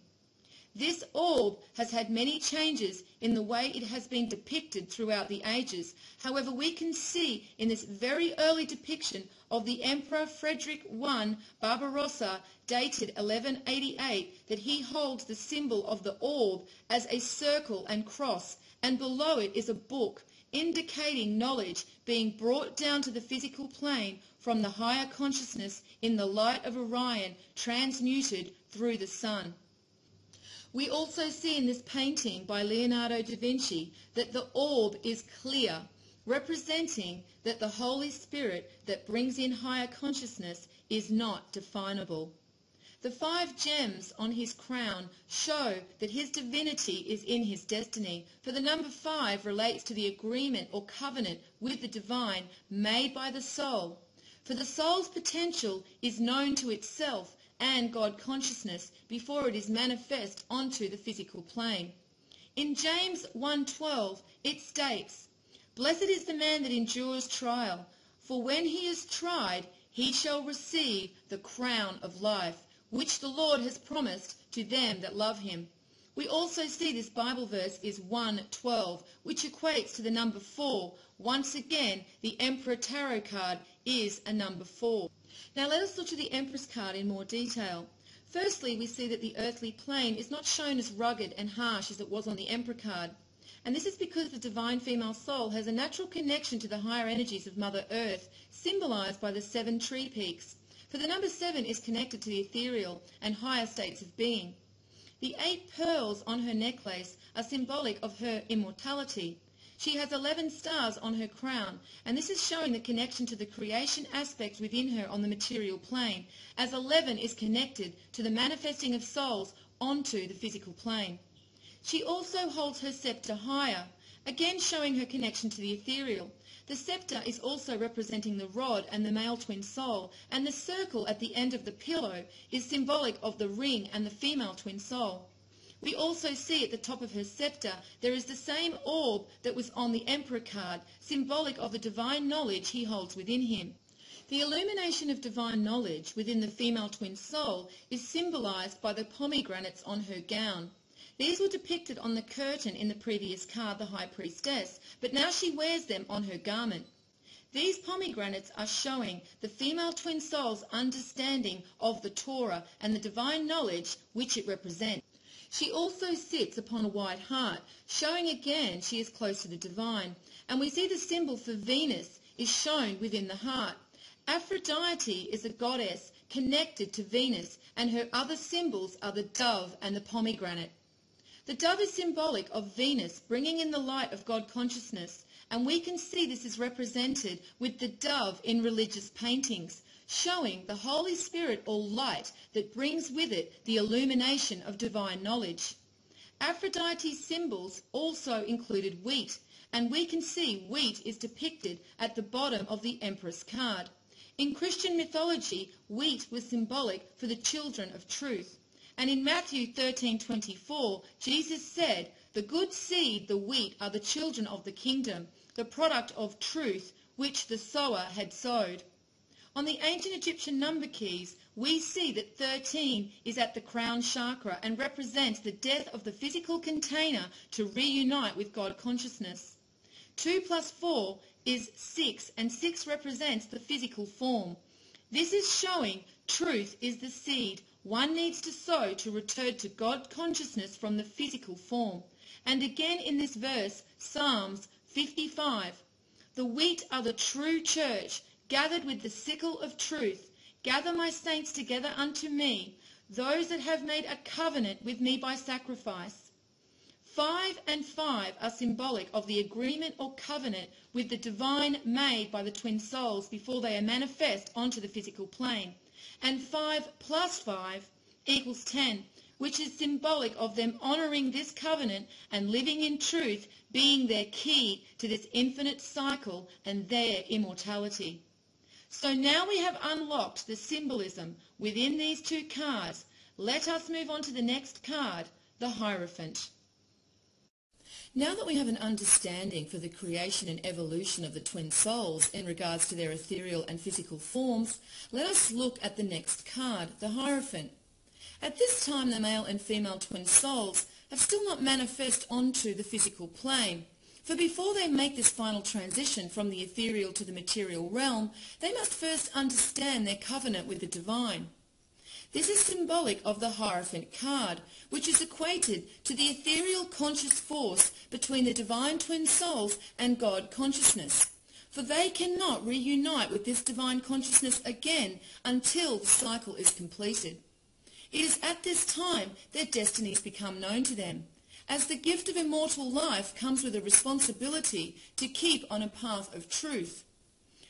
This orb has had many changes in the way it has been depicted throughout the ages. However, we can see in this very early depiction of the Emperor Frederick I Barbarossa, dated 1188, that he holds the symbol of the orb as a circle and cross, and below it is a book, indicating knowledge being brought down to the physical plane from the higher consciousness in the light of Orion, transmuted through the sun. We also see in this painting by Leonardo da Vinci that the orb is clear, representing that the Holy Spirit that brings in higher consciousness is not definable. The 5 gems on his crown show that his divinity is in his destiny, for the number 5 relates to the agreement or covenant with the divine made by the soul. For the soul's potential is known to itself and God consciousness before it is manifest onto the physical plane. In James 1:12 it states, "Blessed is the man that endures trial, for when he is tried, he shall receive the crown of life, which the Lord has promised to them that love him." We also see this Bible verse is 1:12, which equates to the number 4. Once again, the Emperor Tarot card is a number 4. Now let us look to the Empress card in more detail. Firstly, we see that the earthly plane is not shown as rugged and harsh as it was on the Emperor card. And this is because the divine female soul has a natural connection to the higher energies of Mother Earth, symbolized by the 7 tree peaks. For the number 7 is connected to the ethereal and higher states of being. The 8 pearls on her necklace are symbolic of her immortality. She has 11 stars on her crown, and this is showing the connection to the creation aspect within her on the material plane, as 11 is connected to the manifesting of souls onto the physical plane. She also holds her scepter higher, again showing her connection to the ethereal. The scepter is also representing the rod and the male twin soul, and the circle at the end of the pillow is symbolic of the ring and the female twin soul. We also see at the top of her scepter there is the same orb that was on the Emperor card, symbolic of the divine knowledge he holds within him. The illumination of divine knowledge within the female twin soul is symbolized by the pomegranates on her gown. These were depicted on the curtain in the previous card, the High Priestess, but now she wears them on her garment. These pomegranates are showing the female twin soul's understanding of the Torah and the divine knowledge which it represents. She also sits upon a white hart, showing again she is close to the divine. And we see the symbol for Venus is shown within the heart. Aphrodite is a goddess connected to Venus, and her other symbols are the dove and the pomegranate. The dove is symbolic of Venus bringing in the light of God consciousness, and we can see this is represented with the dove in religious paintings, showing the Holy Spirit or light that brings with it the illumination of divine knowledge. Aphrodite's symbols also included wheat, and we can see wheat is depicted at the bottom of the Empress card. In Christian mythology, wheat was symbolic for the children of truth. And in Matthew 13:24, Jesus said, "The good seed, the wheat, are the children of the kingdom, the product of truth, which the sower had sowed." On the ancient Egyptian number keys, we see that 13 is at the crown chakra and represents the death of the physical container to reunite with God consciousness. 2 plus 4 is 6, and 6 represents the physical form. This is showing truth is the seed one needs to sow to return to God consciousness from the physical form. And again in this verse, Psalms 55, "The wheat are the true church, gathered with the sickle of truth. Gather my saints together unto me, those that have made a covenant with me by sacrifice." 5 and 5 are symbolic of the agreement or covenant with the divine made by the twin souls before they are manifest onto the physical plane. And 5 plus 5 equals 10, which is symbolic of them honouring this covenant and living in truth, being their key to this infinite cycle and their immortality. So now we have unlocked the symbolism within these two cards. Let us move on to the next card, the Hierophant. Now that we have an understanding for the creation and evolution of the twin souls in regards to their ethereal and physical forms, let us look at the next card, the Hierophant. At this time, the male and female twin souls have still not manifest onto the physical plane. For before they make this final transition from the ethereal to the material realm, they must first understand their covenant with the divine. This is symbolic of the Hierophant card, which is equated to the ethereal conscious force between the divine twin souls and God consciousness. For they cannot reunite with this divine consciousness again until the cycle is completed. It is at this time their destinies become known to them, as the gift of immortal life comes with a responsibility to keep on a path of truth.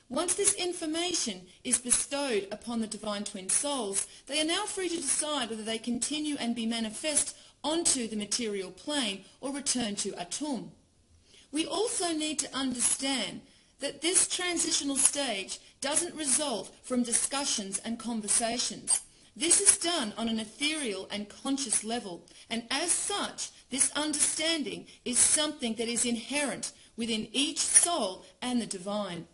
Once this information is bestowed upon the divine twin souls, they are now free to decide whether they continue and be manifest onto the material plane or return to Atum. We also need to understand that this transitional stage doesn't result from discussions and conversations. This is done on an ethereal and conscious level, and as such, this understanding is something that is inherent within each soul and the divine.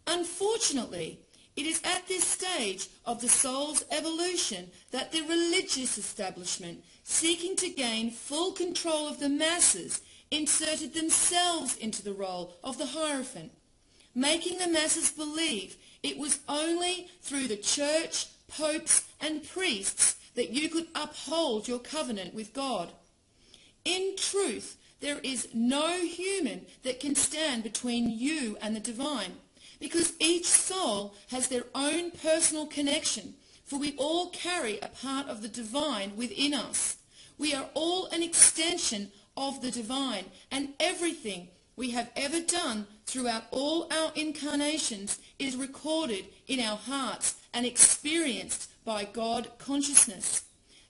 Unfortunately, it is at this stage of the soul's evolution that the religious establishment, seeking to gain full control of the masses, inserted themselves into the role of the Hierophant, making the masses believe it was only through the church, popes and priests that you could uphold your covenant with God. In truth, there is no human that can stand between you and the divine, because each soul has their own personal connection, for we all carry a part of the divine within us. We are all an extension of the divine, and everything we have ever done throughout all our incarnations is recorded in our hearts and experienced by God consciousness.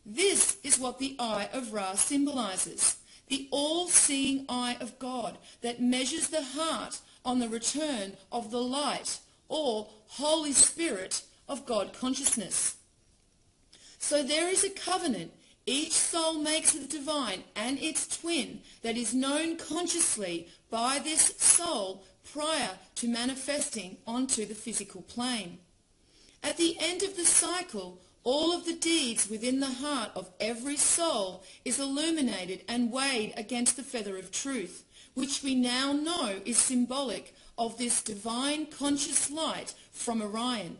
This is what the Eye of Ra symbolizes, the all-seeing eye of God that measures the heart on the return of the light or Holy Spirit of God consciousness. So there is a covenant each soul makes with the divine and its twin that is known consciously by this soul prior to manifesting onto the physical plane. At the end of the cycle, all of the deeds within the heart of every soul is illuminated and weighed against the feather of truth, which we now know is symbolic of this divine conscious light from Orion.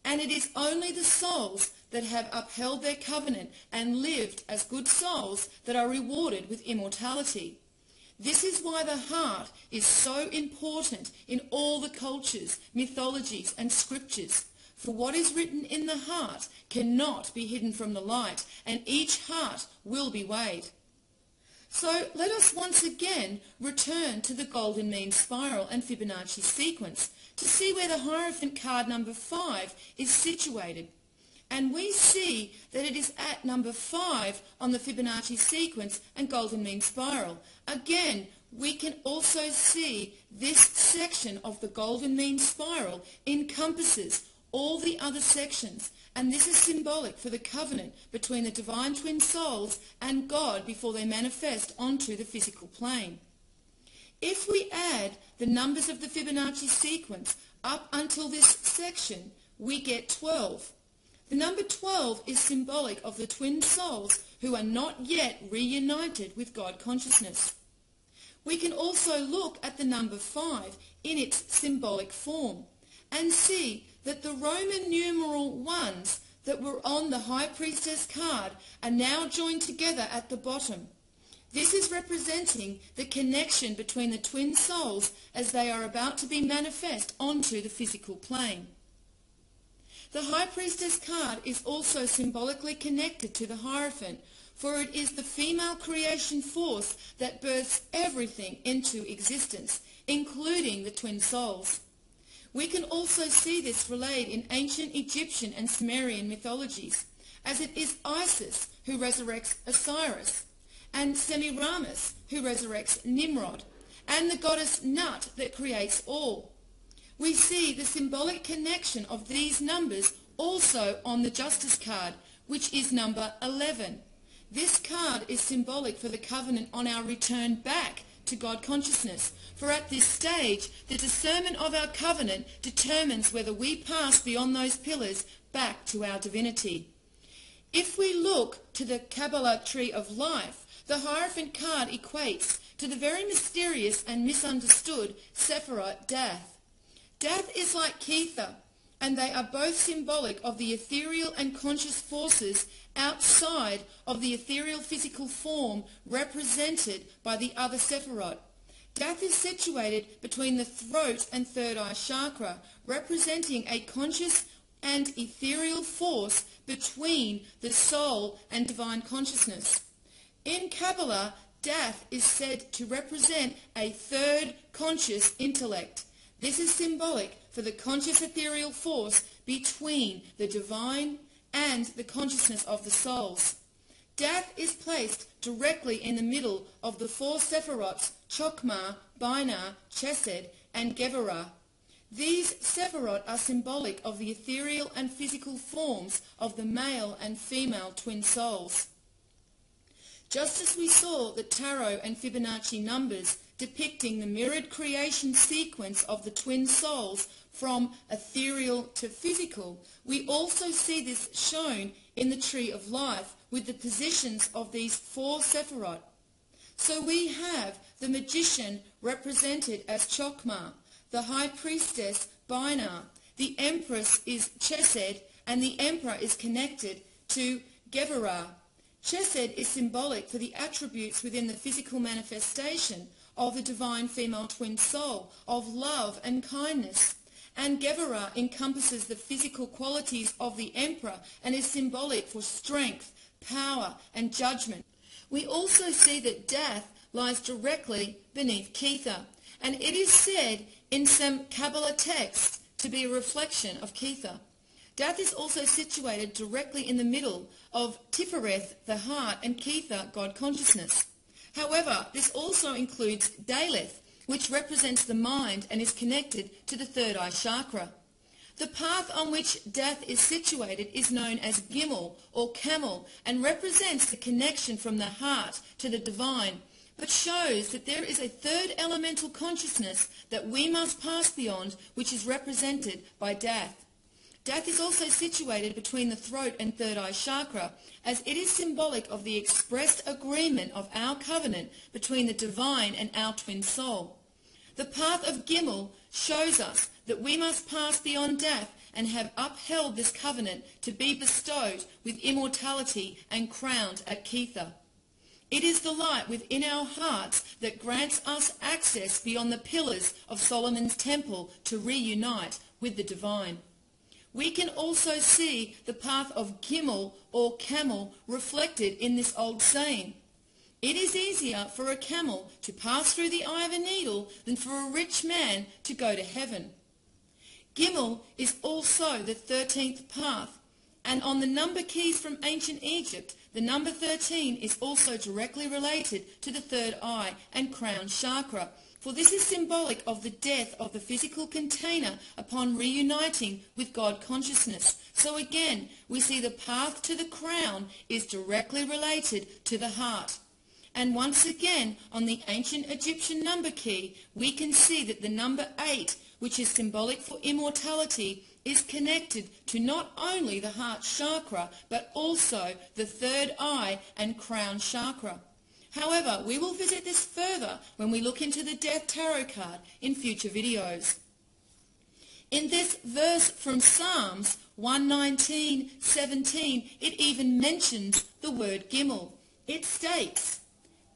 And it is only the souls that have upheld their covenant and lived as good souls that are rewarded with immortality. This is why the heart is so important in all the cultures, mythologies and scriptures. For what is written in the heart cannot be hidden from the light, and each heart will be weighed. So let us once again return to the golden mean spiral and Fibonacci sequence to see where the Hierophant card number 5 is situated. And we see that it is at number 5 on the Fibonacci sequence and golden mean spiral. Again, we can also see this section of the golden mean spiral encompasses all the other sections, and this is symbolic for the covenant between the divine twin souls and God before they manifest onto the physical plane. If we add the numbers of the Fibonacci sequence up until this section, we get 12. The number 12 is symbolic of the twin souls who are not yet reunited with God consciousness. We can also look at the number 5 in its symbolic form and see that the Roman numeral 1s that were on the High Priestess card are now joined together at the bottom. This is representing the connection between the twin souls as they are about to be manifest onto the physical plane. The High Priestess card is also symbolically connected to the Hierophant, for it is the female creation force that births everything into existence, including the twin souls. We can also see this relayed in ancient Egyptian and Sumerian mythologies, as it is Isis who resurrects Osiris, and Semiramis who resurrects Nimrod, and the goddess Nut that creates all. We see the symbolic connection of these numbers also on the Justice card, which is number 11. This card is symbolic for the covenant on our return back to God consciousness, for at this stage the discernment of our covenant determines whether we pass beyond those pillars back to our divinity. If we look to the Kabbalah tree of life, the Hierophant card equates to the very mysterious and misunderstood Sephirot Dath. Dath is like Kether, and they are both symbolic of the ethereal and conscious forces outside of the ethereal physical form represented by the other Sephirot. Dath is situated between the throat and third eye chakra, representing a conscious and ethereal force between the soul and divine consciousness. In Kabbalah, Dath is said to represent a third conscious intellect. This is symbolic for the conscious ethereal force between the divine and the consciousness of the souls. Dath is placed directly in the middle of the four Sephirots, Chokmah, Binah, Chesed, and Geburah. These Sephirot are symbolic of the ethereal and physical forms of the male and female twin souls. Just as we saw the tarot and Fibonacci numbers depicting the mirrored creation sequence of the twin souls from ethereal to physical, we also see this shown in the tree of life with the positions of these four Sephirot. So we have the magician represented as Chokmah, the high priestess Binah, the empress is Chesed, and the emperor is connected to Geburah. Chesed is symbolic for the attributes within the physical manifestation of the divine female twin soul, of love and kindness. And Geburah encompasses the physical qualities of the emperor and is symbolic for strength, power and judgment. We also see that Dath lies directly beneath Kether, and it is said in some Kabbalah texts to be a reflection of Kether. Dath is also situated directly in the middle of Tifereth, the heart, and Kether, God consciousness. However, this also includes Daleth, which represents the mind and is connected to the third eye chakra. The path on which Dath is situated is known as Gimel or Camel and represents the connection from the heart to the divine, but shows that there is a third elemental consciousness that we must pass beyond, which is represented by Dath. Dath is also situated between the throat and third eye chakra, as it is symbolic of the expressed agreement of our covenant between the divine and our twin soul. The path of Gimel shows us that we must pass beyond Dath and have upheld this covenant to be bestowed with immortality and crowned at Kether. It is the light within our hearts that grants us access beyond the pillars of Solomon's temple to reunite with the divine. We can also see the path of Gimel or camel reflected in this old saying. It is easier for a camel to pass through the eye of a needle than for a rich man to go to heaven. Gimel is also the 13th path, And on the number keys from ancient Egypt, the number 13 is also directly related to the third eye and crown chakra, for this is symbolic of the death of the physical container upon reuniting with God consciousness. So again, we see the path to the crown is directly related to the heart. And once again, on the ancient Egyptian number key, we can see that the number 8, which is symbolic for immortality, is connected to not only the heart chakra, but also the third eye and crown chakra. However, we will visit this further when we look into the Death Tarot card in future videos. In this verse from Psalms 119:17, it even mentions the word Gimel. It states,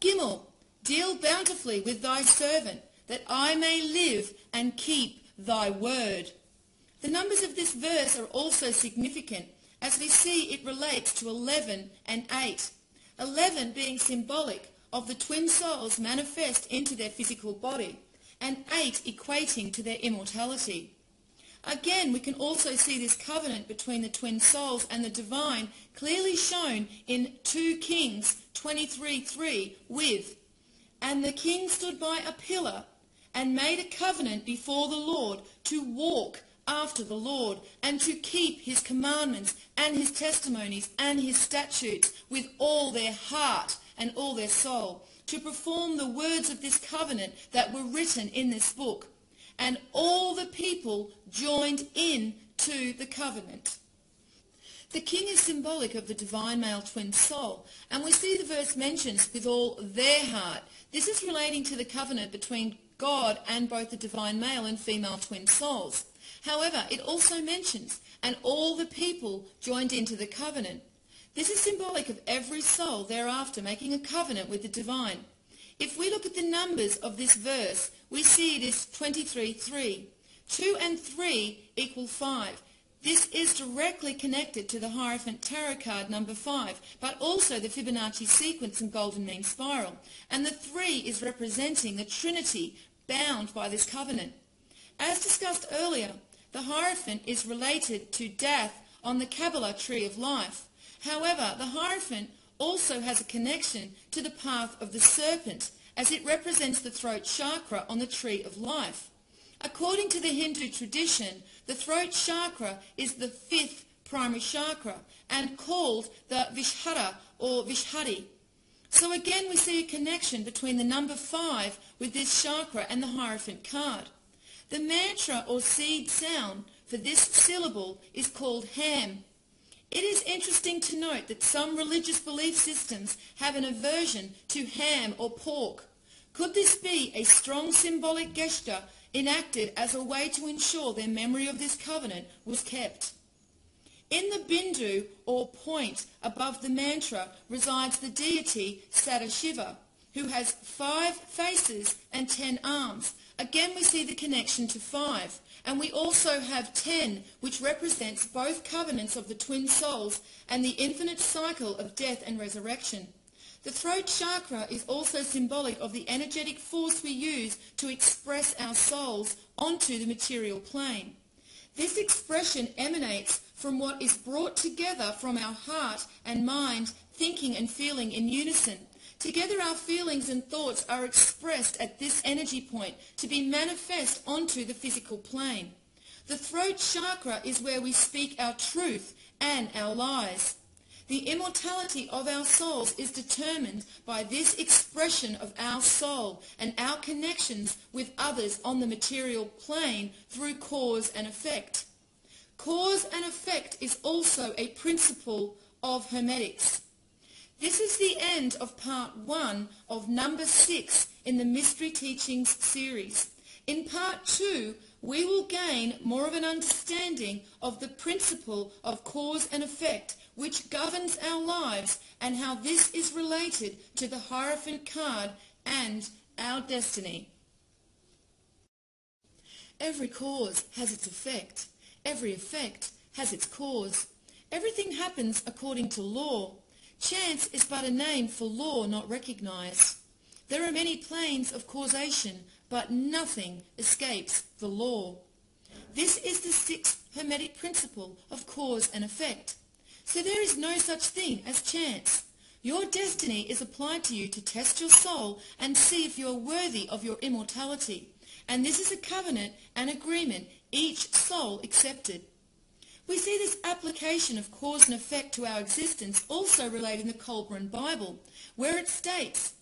Gimel, deal bountifully with thy servant, that I may live and keep thy word. The numbers of this verse are also significant, as we see it relates to 11 and 8. 11 being symbolic of the twin souls manifest into their physical body, and 8 equating to their immortality. Again, we can also see this covenant between the twin souls and the divine clearly shown in 2 Kings 23:3 with, and the king stood by a pillar and made a covenant before the Lord to walk after the Lord and to keep his commandments and his testimonies and his statutes with all their heart and all their soul, to perform the words of this covenant that were written in this book. And all the people joined in to the covenant. The king is symbolic of the divine male twin soul, and we see the verse mentions with all their heart. This is relating to the covenant between God and both the divine male and female twin souls. However, it also mentions, and all the people joined into the covenant. This is symbolic of every soul thereafter making a covenant with the divine. If we look at the numbers of this verse, we see it is 23:3. 2 and 3 equal 5. This is directly connected to the Hierophant Tarot card number 5, but also the Fibonacci sequence and golden mean spiral. And the 3 is representing the Trinity bound by this covenant. As discussed earlier, the Hierophant is related to death on the Kabbalah tree of life. However, the Hierophant also has a connection to the path of the serpent, as it represents the throat chakra on the tree of life. According to the Hindu tradition, the throat chakra is the 5th primary chakra and called the Vishuddha or Vishuddhi. So again we see a connection between the number 5 with this chakra and the Hierophant card. The mantra or seed sound for this syllable is called Ham. It is interesting to note that some religious belief systems have an aversion to ham or pork. Could this be a strong symbolic gesture enacted as a way to ensure their memory of this covenant was kept? In the bindu or point above the mantra resides the deity Sadashiva, who has 5 faces and 10 arms. Again we see the connection to 5. And we also have 10, which represents both covenants of the twin souls and the infinite cycle of death and resurrection. The throat chakra is also symbolic of the energetic force we use to express our souls onto the material plane. This expression emanates from what is brought together from our heart and mind, thinking and feeling in unison. Together our feelings and thoughts are expressed at this energy point to be manifest onto the physical plane. The throat chakra is where we speak our truth and our lies. The immortality of our souls is determined by this expression of our soul and our connections with others on the material plane through cause and effect. Cause and effect is also a principle of Hermetics. This is the end of part 1 of number 6 in the Mystery Teachings series. In part 2, we will gain more of an understanding of the principle of cause and effect which governs our lives and how this is related to the Hierophant card and our destiny. Every cause has its effect. Every effect has its cause. Everything happens according to law. Chance is but a name for law not recognized. There are many planes of causation, but nothing escapes the law. This is the 6th Hermetic principle of cause and effect. So there is no such thing as chance. Your destiny is applied to you to test your soul and see if you are worthy of your immortality. And this is a covenant and agreement each soul accepted. We see this application of cause and effect to our existence also related in the Kolbrin Bible, where it states,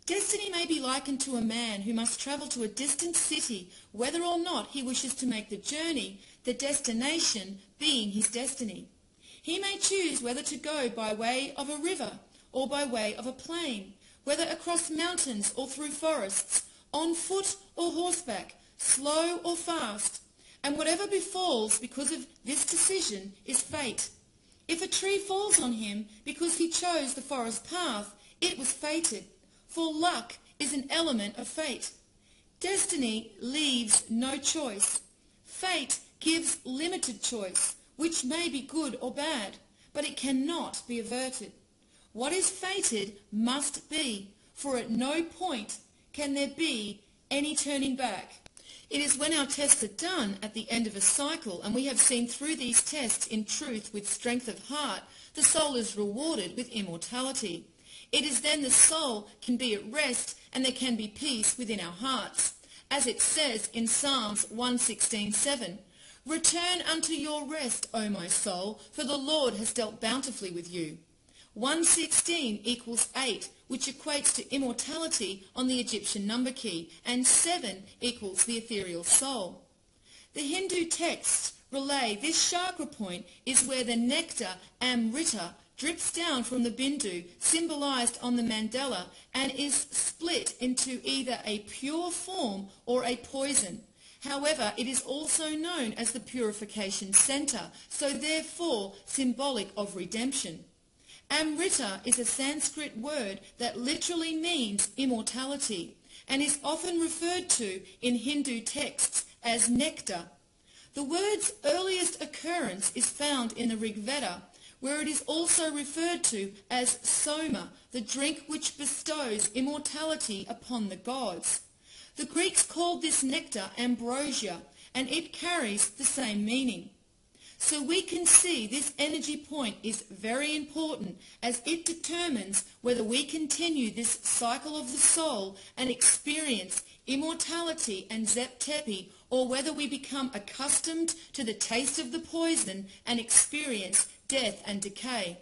"Destiny may be likened to a man who must travel to a distant city, whether or not he wishes to make the journey, the destination being his destiny. He may choose whether to go by way of a river or by way of a plain, whether across mountains or through forests, on foot or horseback, slow or fast. And whatever befalls because of this decision is fate. If a tree falls on him because he chose the forest path, it was fated, for luck is an element of fate. Destiny leaves no choice. Fate gives limited choice, which may be good or bad, but it cannot be averted. What is fated must be, for at no point can there be any turning back." It is when our tests are done at the end of a cycle, and we have seen through these tests in truth with strength of heart, the soul is rewarded with immortality. It is then the soul can be at rest and there can be peace within our hearts. As it says in Psalms 116:7, "Return unto your rest, O my soul, for the Lord has dealt bountifully with you." 116 equals 8, which equates to immortality on the Egyptian number key, and 7 equals the ethereal soul. The Hindu texts relay this chakra point is where the nectar Amrita drips down from the bindu, symbolized on the mandala, and is split into either a pure form or a poison. However, it is also known as the purification center, so therefore symbolic of redemption. Amrita is a Sanskrit word that literally means immortality and is often referred to in Hindu texts as nectar. The word's earliest occurrence is found in the Rig Veda, where it is also referred to as soma, the drink which bestows immortality upon the gods. The Greeks called this nectar ambrosia, and it carries the same meaning. So we can see this energy point is very important, as it determines whether we continue this cycle of the soul and experience immortality and Zep Tepi, or whether we become accustomed to the taste of the poison and experience death and decay.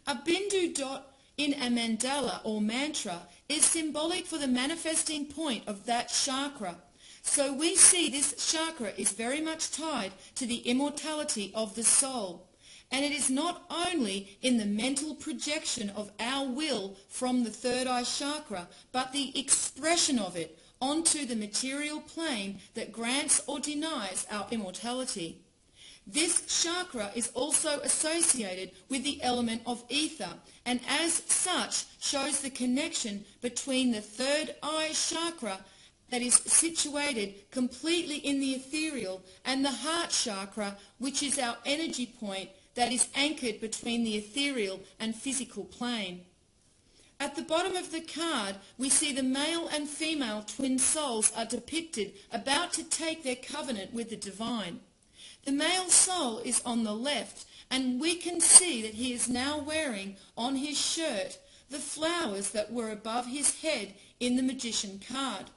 A bindu dot in a mandala or mantra is symbolic for the manifesting point of that chakra. So we see this chakra is very much tied to the immortality of the soul. And it is not only in the mental projection of our will from the third eye chakra, but the expression of it onto the material plane that grants or denies our immortality. This chakra is also associated with the element of ether, and as such shows the connection between the third eye chakra that is situated completely in the ethereal, and the heart chakra, which is our energy point that is anchored between the ethereal and physical plane. At the bottom of the card, we see the male and female twin souls are depicted about to take their covenant with the divine. The male soul is on the left, and we can see that he is now wearing on his shirt the flowers that were above his head in the magician card.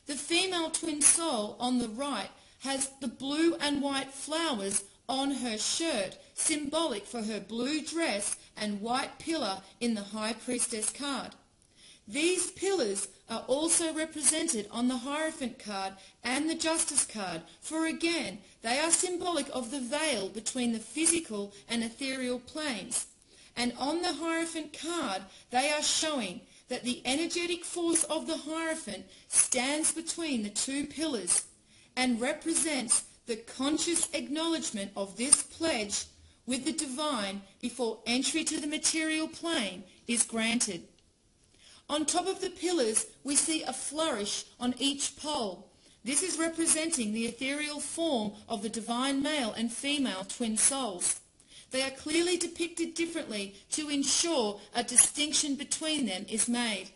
The female twin soul on the right has the blue and white flowers on her shirt, symbolic for her blue dress and white pillar in the High Priestess card. These pillars are also represented on the Hierophant card and the Justice card, for again, they are symbolic of the veil between the physical and ethereal planes. And on the Hierophant card, they are showing that the energetic force of the Hierophant stands between the two pillars and represents the conscious acknowledgement of this pledge with the divine before entry to the material plane is granted. On top of the pillars, we see a flourish on each pole. This is representing the ethereal form of the divine male and female twin souls. They are clearly depicted differently to ensure a distinction between them is made.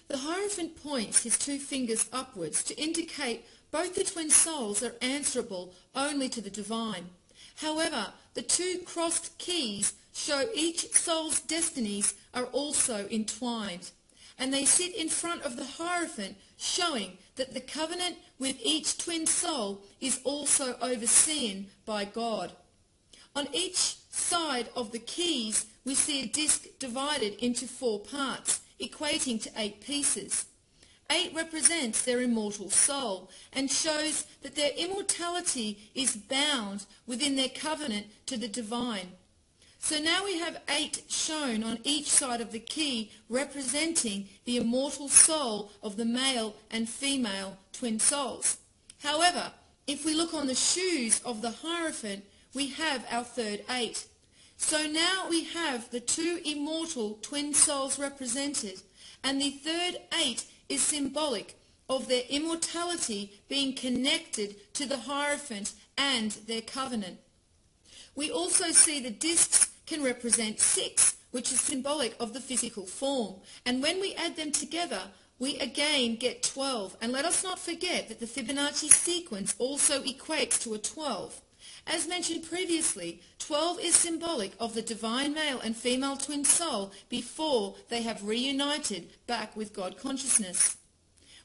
The Hierophant points his two fingers upwards to indicate both the twin souls are answerable only to the divine. However, the two crossed keys show each soul's destinies are also entwined, and they sit in front of the Hierophant, showing that the covenant with each twin soul is also overseen by God. On each side of the keys, we see a disc divided into 4 parts, equating to 8 pieces. 8 represents their immortal soul and shows that their immortality is bound within their covenant to the divine. So now we have 8 shown on each side of the key, representing the immortal soul of the male and female twin souls. However, if we look on the shoes of the Hierophant, we have our third 8. So now we have the 2 immortal twin souls represented, and the third 8 is symbolic of their immortality being connected to the Hierophant and their covenant. We also see the discs can represent 6, which is symbolic of the physical form. And when we add them together, we again get 12. And let us not forget that the Fibonacci sequence also equates to a 12. As mentioned previously, 12 is symbolic of the divine male and female twin soul before they have reunited back with God consciousness.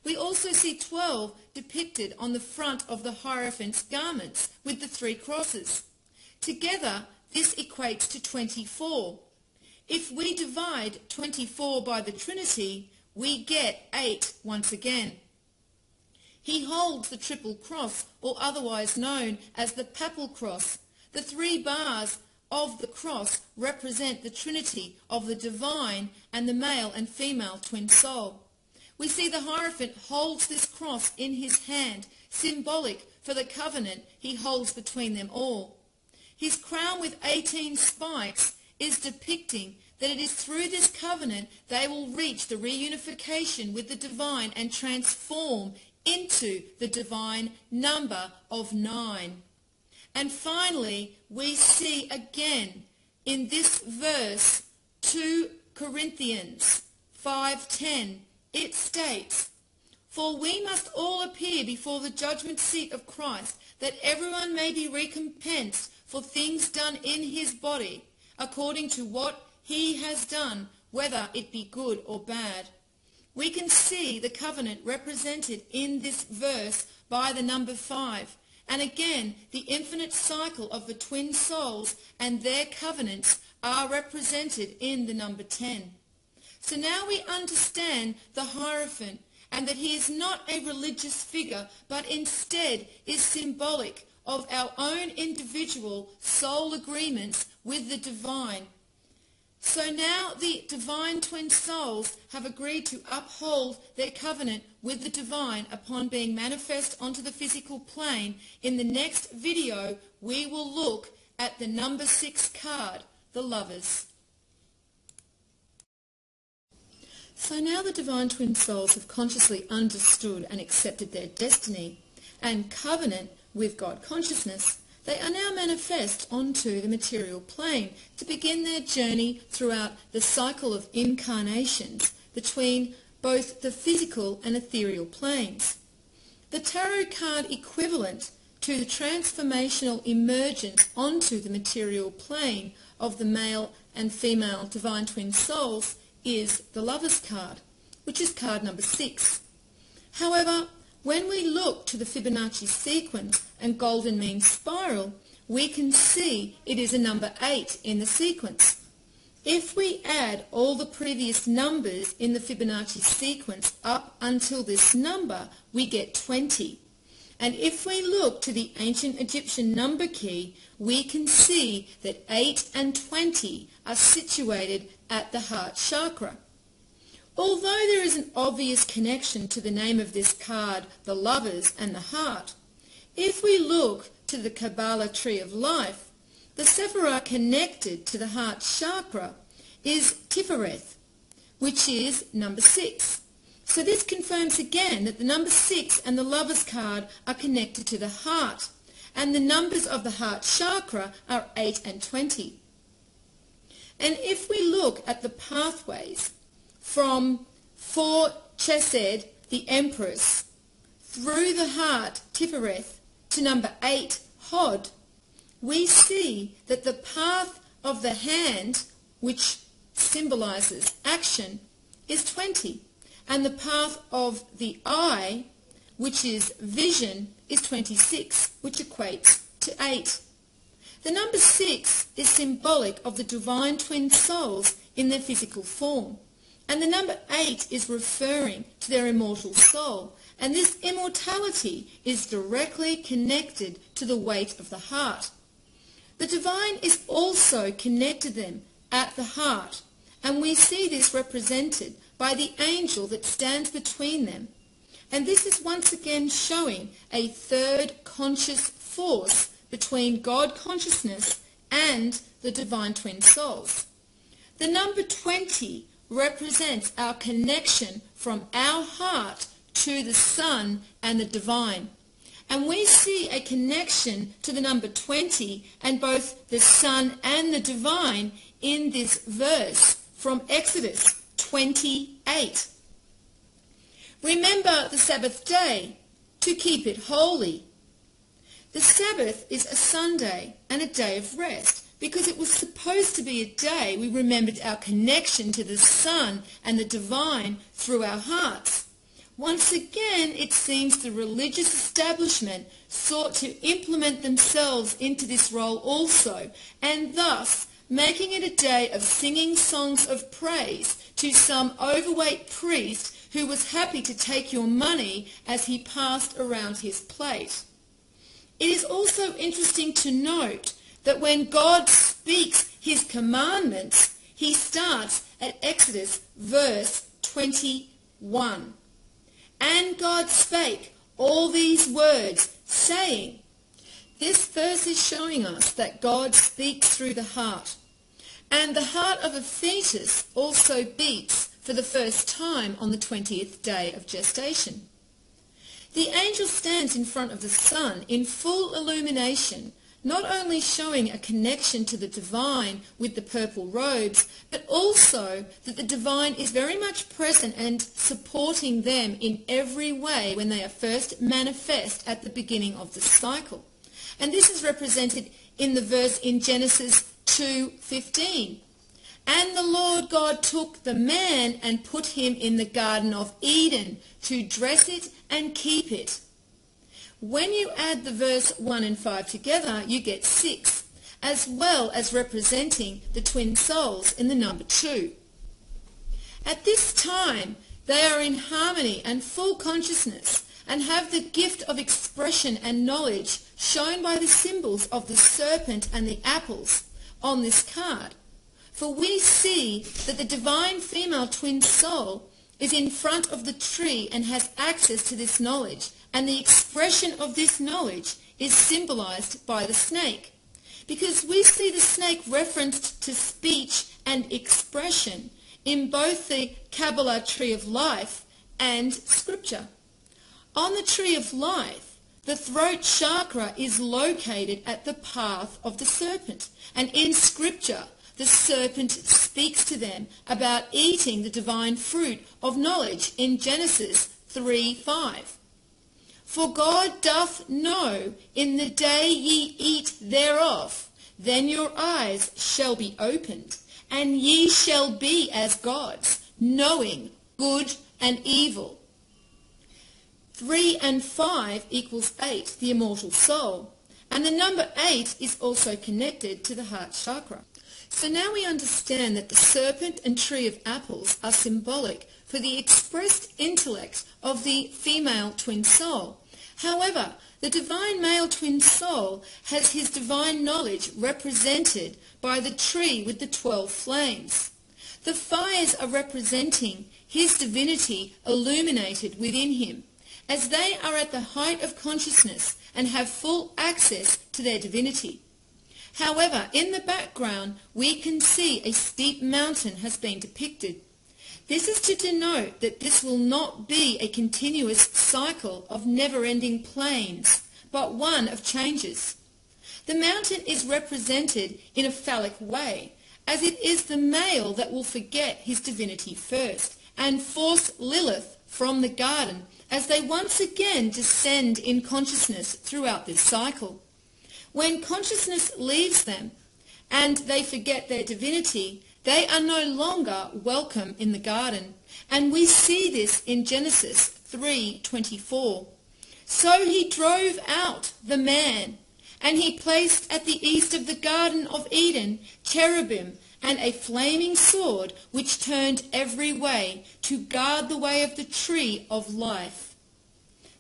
We also see 12 depicted on the front of the Hierophant's garments with the 3 crosses. Together, this equates to 24. If we divide 24 by the Trinity, we get 8 once again. He holds the triple cross, or otherwise known as the papal cross. The 3 bars of the cross represent the Trinity of the divine and the male and female twin soul. We see the Hierophant holds this cross in his hand, symbolic for the covenant he holds between them all. His crown with 18 spikes is depicting that it is through this covenant they will reach the reunification with the divine and transform into the divine number of 9. And finally, we see again in this verse 2 Corinthians 5:10, it states, "For we must all appear before the judgment seat of Christ, that everyone may be recompensed for things done in his body, according to what he has done, whether it be good or bad." We can see the covenant represented in this verse by the number 5, and again the infinite cycle of the twin souls and their covenants are represented in the number 10. So now we understand the Hierophant, and that he is not a religious figure, but instead is symbolic of our own individual soul agreements with the divine. So now the divine twin souls have agreed to uphold their covenant with the divine upon being manifest onto the physical plane. In the next video, we will look at the number 6 card, the Lovers. So now the divine twin souls have consciously understood and accepted their destiny and covenant with God consciousness. They are now manifest onto the material plane to begin their journey throughout the cycle of incarnations between both the physical and ethereal planes. The tarot card equivalent to the transformational emergence onto the material plane of the male and female divine twin souls is the Lovers card, which is card number 6. However, when we look to the Fibonacci sequence and golden mean spiral, we can see it is a number 8 in the sequence. If we add all the previous numbers in the Fibonacci sequence up until this number, we get 20. And if we look to the ancient Egyptian number key, we can see that 8 and 20 are situated at the heart chakra. Although there is an obvious connection to the name of this card, the Lovers and the heart, if we look to the Kabbalah tree of life, the Sephirah connected to the heart chakra is Tifereth, which is number 6. So this confirms again that the number 6 and the Lovers card are connected to the heart, and the numbers of the heart chakra are 8 and 20. And if we look at the pathways from 4 Chesed, the Empress, through the heart, Tifereth, to number 8, Hod, we see that the path of the hand, which symbolizes action, is 20, and the path of the eye, which is vision, is 26, which equates to 8. The number 6 is symbolic of the divine twin souls in their physical form, and the number 8 is referring to their immortal soul, and this immortality is directly connected to the weight of the heart. The divine is also connected to them at the heart, and we see this represented by the angel that stands between them. And this is once again showing a third conscious force between God consciousness and the divine twin souls. The number 20 represents our connection from our heart to the Son and the divine. And we see a connection to the number 20 and both the Son and the divine in this verse from Exodus 28. Remember the Sabbath day to keep it holy. The Sabbath is a Sunday and a day of rest because it was supposed to be a day we remembered our connection to the Son and the divine through our hearts. Once again, it seems the religious establishment sought to implement themselves into this role also, and thus making it a day of singing songs of praise to some overweight priest who was happy to take your money as he passed around his plate. It is also interesting to note that when God speaks his commandments, he starts at Exodus verse 21. And God spake all these words, saying. This verse is showing us that God speaks through the heart. And the heart of a fetus also beats for the first time on the 20th day of gestation. The angel stands in front of the sun in full illumination, not only showing a connection to the divine with the purple robes, but also that the divine is very much present and supporting them in every way when they are first manifest at the beginning of the cycle. And this is represented in the verse in Genesis 2:15. And the Lord God took the man and put him in the Garden of Eden to dress it and keep it. When you add the verse 1 and 5 together, you get 6, as well as representing the twin souls in the number 2. At this time, they are in harmony and full consciousness and have the gift of expression and knowledge shown by the symbols of the serpent and the apples on this card. For we see that the divine female twin soul is in front of the tree and has access to this knowledge, and the expression of this knowledge is symbolized by the snake, because we see the snake referenced to speech and expression in both the Kabbalah tree of life and Scripture. On the tree of life, the throat chakra is located at the path of the serpent, and in Scripture, the serpent speaks to them about eating the divine fruit of knowledge in Genesis 3:5. For God doth know in the day ye eat thereof, then your eyes shall be opened, and ye shall be as gods, knowing good and evil. 3 and 5 equals 8, the immortal soul, and the number 8 is also connected to the heart chakra. So now we understand that the serpent and tree of apples are symbolic for the expressed intellect of the female twin soul. However, the divine male twin soul has his divine knowledge represented by the tree with the 12 flames. The fires are representing his divinity illuminated within him, as they are at the height of consciousness and have full access to their divinity. However, in the background, we can see a steep mountain has been depicted. This is to denote that this will not be a continuous cycle of never-ending plains, but one of changes. The mountain is represented in a phallic way, as it is the male that will forget his divinity first and force Lilith from the garden as they once again descend in consciousness throughout this cycle. When consciousness leaves them and they forget their divinity, they are no longer welcome in the garden. And we see this in Genesis 3:24. So he drove out the man, and he placed at the east of the Garden of Eden cherubim and a flaming sword which turned every way to guard the way of the tree of life.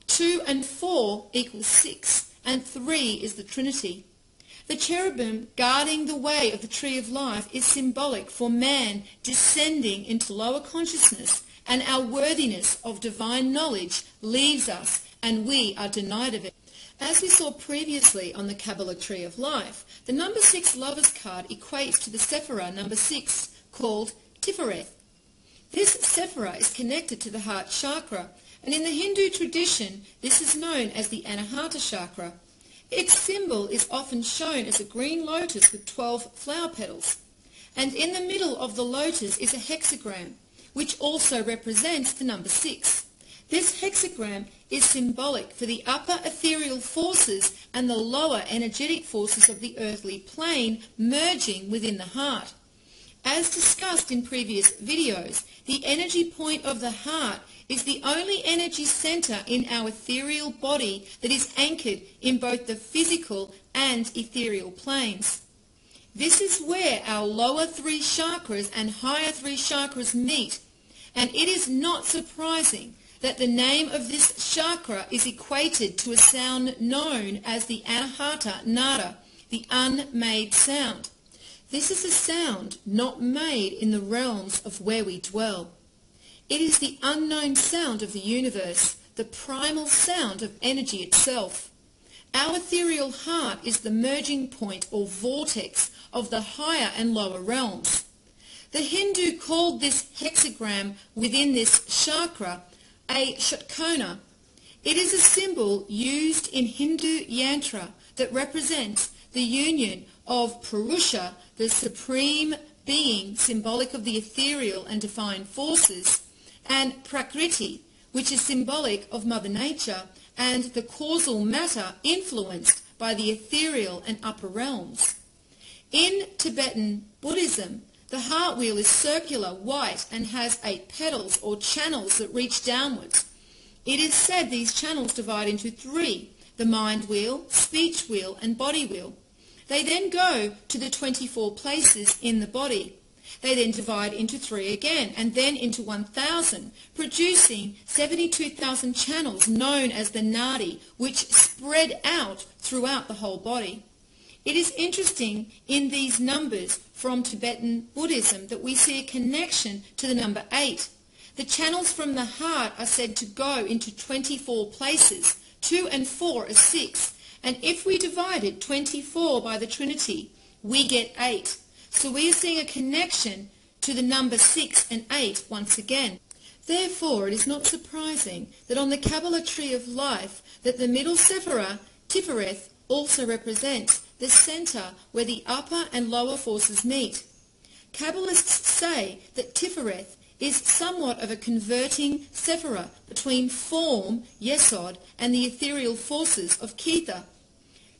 2 and 4 equals 6, and 3 is the Trinity. The cherubim guarding the way of the tree of life is symbolic for man descending into lower consciousness, and our worthiness of divine knowledge leaves us and we are denied of it. As we saw previously on the Kabbalah Tree of Life, the number 6 lover's card equates to the Sephirah number 6, called Tifereth. This Sephirah is connected to the heart chakra, and in the Hindu tradition, this is known as the Anahata chakra. Its symbol is often shown as a green lotus with 12 flower petals, and in the middle of the lotus is a hexagram, which also represents the number 6. This hexagram is symbolic for the upper ethereal forces and the lower energetic forces of the earthly plane merging within the heart. As discussed in previous videos, the energy point of the heart is the only energy center in our ethereal body that is anchored in both the physical and ethereal planes. This is where our lower 3 chakras and higher 3 chakras meet, and it is not surprising that the name of this chakra is equated to a sound known as the Anahata Nada, the unmade sound. This is a sound not made in the realms of where we dwell. It is the unknown sound of the universe, the primal sound of energy itself. Our ethereal heart is the merging point or vortex of the higher and lower realms. The Hindu called this hexagram within this chakra a Shotkona. It is a symbol used in Hindu yantra that represents the union of Purusha, the supreme being symbolic of the ethereal and divine forces, and Prakriti, which is symbolic of Mother Nature and the causal matter influenced by the ethereal and upper realms. In Tibetan Buddhism, the heart wheel is circular, white, and has 8 petals or channels that reach downwards. It is said these channels divide into 3, the mind wheel, speech wheel, and body wheel. They then go to the 24 places in the body. They then divide into 3 again, and then into 1,000, producing 72,000 channels known as the nadi, which spread out throughout the whole body. It is interesting in these numbers from Tibetan Buddhism that we see a connection to the number 8. The channels from the heart are said to go into 24 places. 2 and 4 are 6. And if we divided 24 by the Trinity, we get 8. So we are seeing a connection to the number 6 and 8 once again. Therefore, it is not surprising that on the Kabbalah Tree of Life that the middle Sephirah, Tifereth, also represents the center where the upper and lower forces meet. Kabbalists say that Tifereth is somewhat of a converting Sephirah between form, Yesod, and the ethereal forces of Ketha.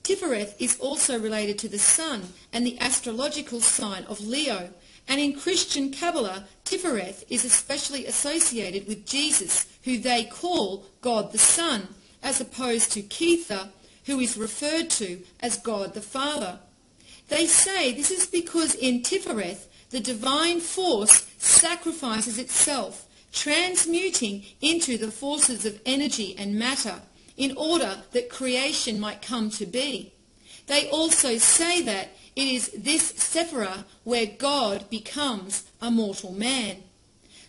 Tifereth is also related to the sun and the astrological sign of Leo, and in Christian Kabbalah, Tifereth is especially associated with Jesus, who they call God the Son, as opposed to Ketha, who is referred to as God the Father. They say this is because in Tifereth, the divine force sacrifices itself, transmuting into the forces of energy and matter, in order that creation might come to be. They also say that it is this Sephirah where God becomes a mortal man.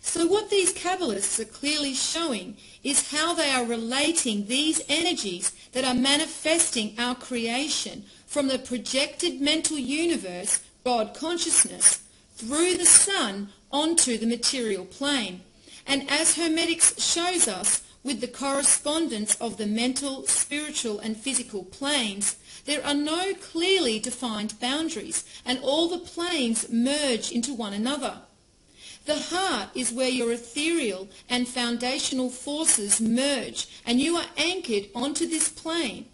So what these Kabbalists are clearly showing is how they are relating these energies that are manifesting our creation from the projected mental universe, God consciousness, through the sun onto the material plane. And as Hermetics shows us, with the correspondence of the mental, spiritual and physical planes, there are no clearly defined boundaries, and all the planes merge into one another. The heart is where your ethereal and foundational forces merge, and you are anchored onto this plane.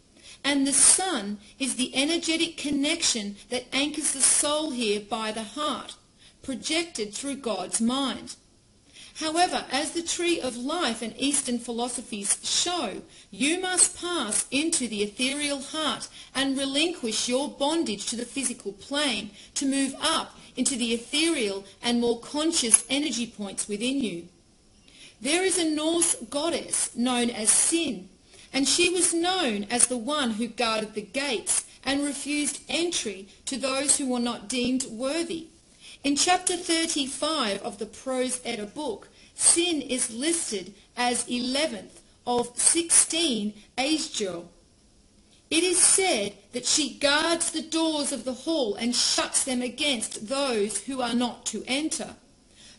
and the sun is the energetic connection that anchors the soul here by the heart, projected through God's mind. However, as the tree of life and Eastern philosophies show, you must pass into the ethereal heart and relinquish your bondage to the physical plane to move up into the ethereal and more conscious energy points within you. There is a Norse goddess known as Sin, and she was known as the one who guarded the gates and refused entry to those who were not deemed worthy. In chapter 35 of the Prose Edda book, Sin is listed as 11th of 16 Aesir. It is said that she guards the doors of the hall and shuts them against those who are not to enter.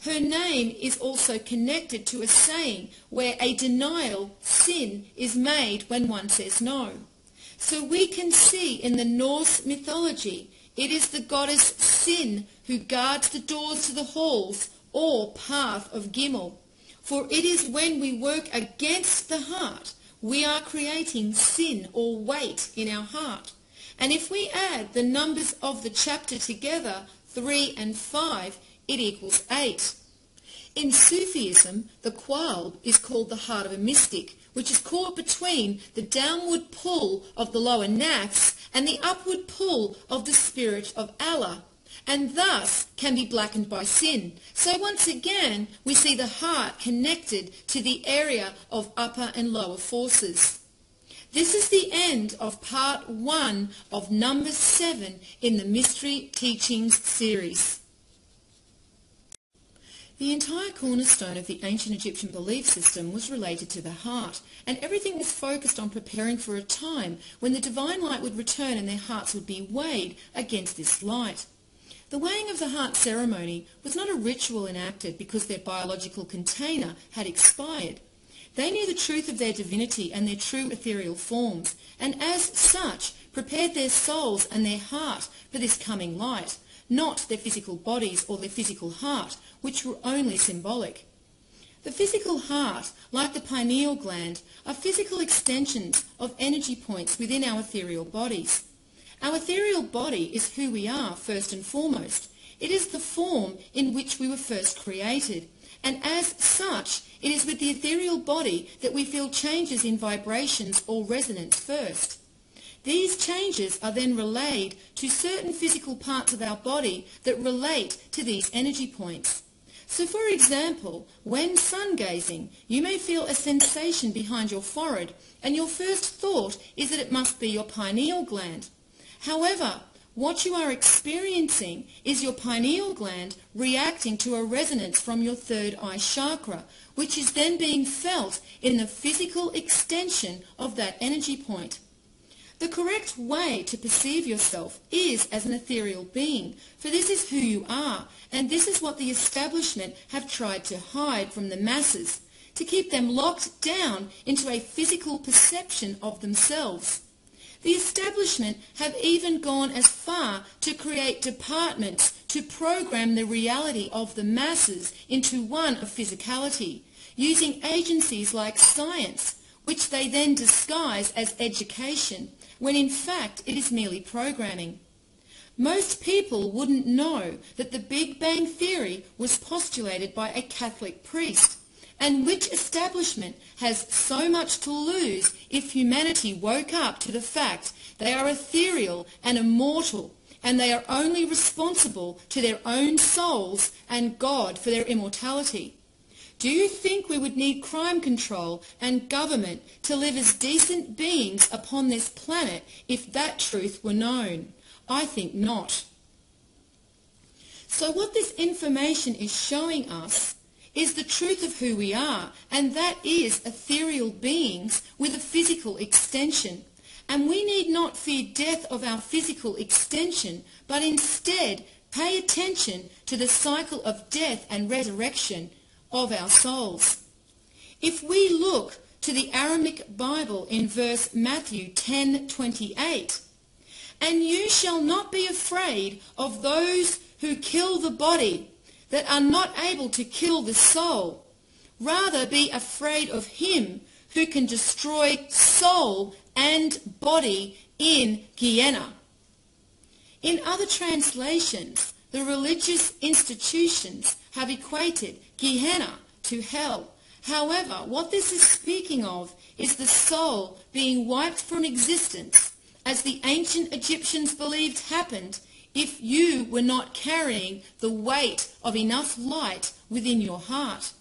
Her name is also connected to a saying where a denial, sin, is made when one says no. So we can see in the Norse mythology, it is the goddess Sin who guards the doors to the halls or path of Gimel. For it is when we work against the heart, we are creating sin or weight in our heart. And if we add the numbers of the chapter together, 3 and 5, it equals 8. In Sufism, the qalb is called the heart of a mystic, which is caught between the downward pull of the lower nafs and the upward pull of the spirit of Allah, and thus can be blackened by sin. So once again, we see the heart connected to the area of upper and lower forces. This is the end of part 1 of number 7 in the Mystery Teachings series. The entire cornerstone of the ancient Egyptian belief system was related to the heart, and everything was focused on preparing for a time when the divine light would return and their hearts would be weighed against this light. The weighing of the heart ceremony was not a ritual enacted because their biological container had expired. They knew the truth of their divinity and their true ethereal forms, and as such prepared their souls and their heart for this coming light, not their physical bodies or their physical heart, which were only symbolic. The physical heart, like the pineal gland, are physical extensions of energy points within our ethereal bodies. Our ethereal body is who we are first and foremost. It is the form in which we were first created, and as such, it is with the ethereal body that we feel changes in vibrations or resonance first. These changes are then relayed to certain physical parts of our body that relate to these energy points. So for example, when sun gazing, you may feel a sensation behind your forehead, and your first thought is that it must be your pineal gland. However, what you are experiencing is your pineal gland reacting to a resonance from your third eye chakra, which is then being felt in the physical extension of that energy point. The correct way to perceive yourself is as an ethereal being, for this is who you are, and this is what the establishment have tried to hide from the masses, to keep them locked down into a physical perception of themselves. The establishment have even gone as far to create departments to program the reality of the masses into one of physicality, using agencies like science, which they then disguise as education, when in fact it is merely programming. Most people wouldn't know that the Big Bang Theory was postulated by a Catholic priest, and which establishment has so much to lose if humanity woke up to the fact they are ethereal and immortal, and they are only responsible to their own souls and God for their immortality. Do you think we would need crime control and government to live as decent beings upon this planet if that truth were known? I think not. So what this information is showing us is the truth of who we are, and that is ethereal beings with a physical extension. And we need not fear death of our physical extension, but instead pay attention to the cycle of death and resurrection of our souls. If we look to the Aramaic Bible in verse Matthew 10:28, "And you shall not be afraid of those who kill the body, that are not able to kill the soul. Rather be afraid of him who can destroy soul and body in Gehenna. In other translations, the religious institutions have equated Gehenna to hell. However, what this is speaking of is the soul being wiped from existence, as the ancient Egyptians believed happened if you were not carrying the weight of enough light within your heart.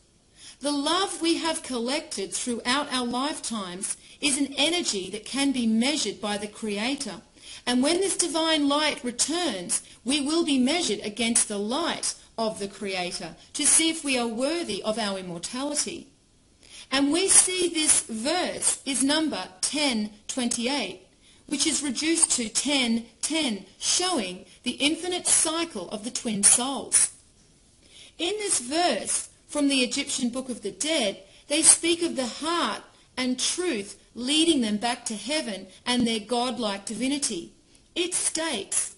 The love we have collected throughout our lifetimes is an energy that can be measured by the Creator. And when this divine light returns, we will be measured against the light of the Creator to see if we are worthy of our immortality. And we see this verse is number 1028, which is reduced to 10:10, showing the infinite cycle of the twin souls. In this verse from the Egyptian Book of the Dead, they speak of the heart and truth leading them back to heaven and their godlike divinity. It states,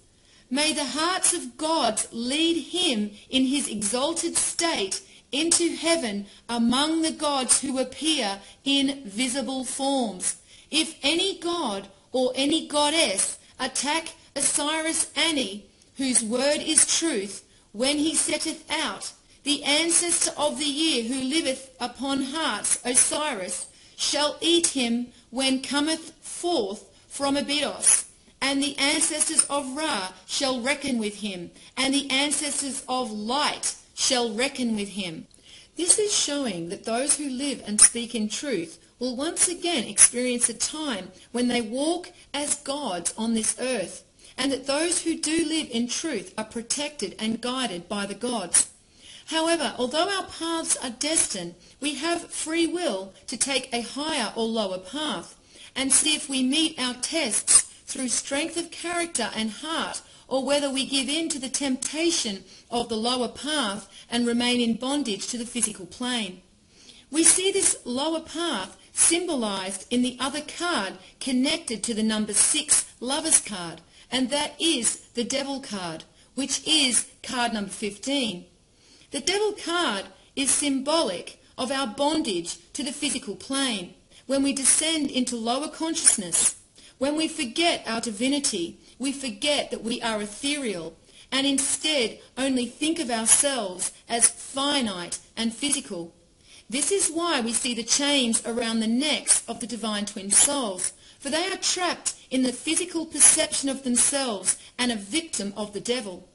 "May the hearts of gods lead him in his exalted state into heaven among the gods who appear in visible forms. If any god or any goddess attack Osiris Ani, whose word is truth, when he setteth out, the ancestor of the year who liveth upon hearts, Osiris, shall eat him when cometh forth from Abydos. And the ancestors of Ra shall reckon with him, and the ancestors of light shall reckon with him." This is showing that those who live and speak in truth will once again experience a time when they walk as gods on this earth, and that those who do live in truth are protected and guided by the gods. However, although our paths are destined, we have free will to take a higher or lower path and see if we meet our tests through strength of character and heart, or whether we give in to the temptation of the lower path and remain in bondage to the physical plane. We see this lower path symbolized in the other card connected to the number 6 Lovers card, and that is the Devil card, which is card number 15. The Devil card is symbolic of our bondage to the physical plane, when we descend into lower consciousness. When we forget our divinity, we forget that we are ethereal and instead only think of ourselves as finite and physical. This is why we see the chains around the necks of the divine twin souls, for they are trapped in the physical perception of themselves and a victim of the devil.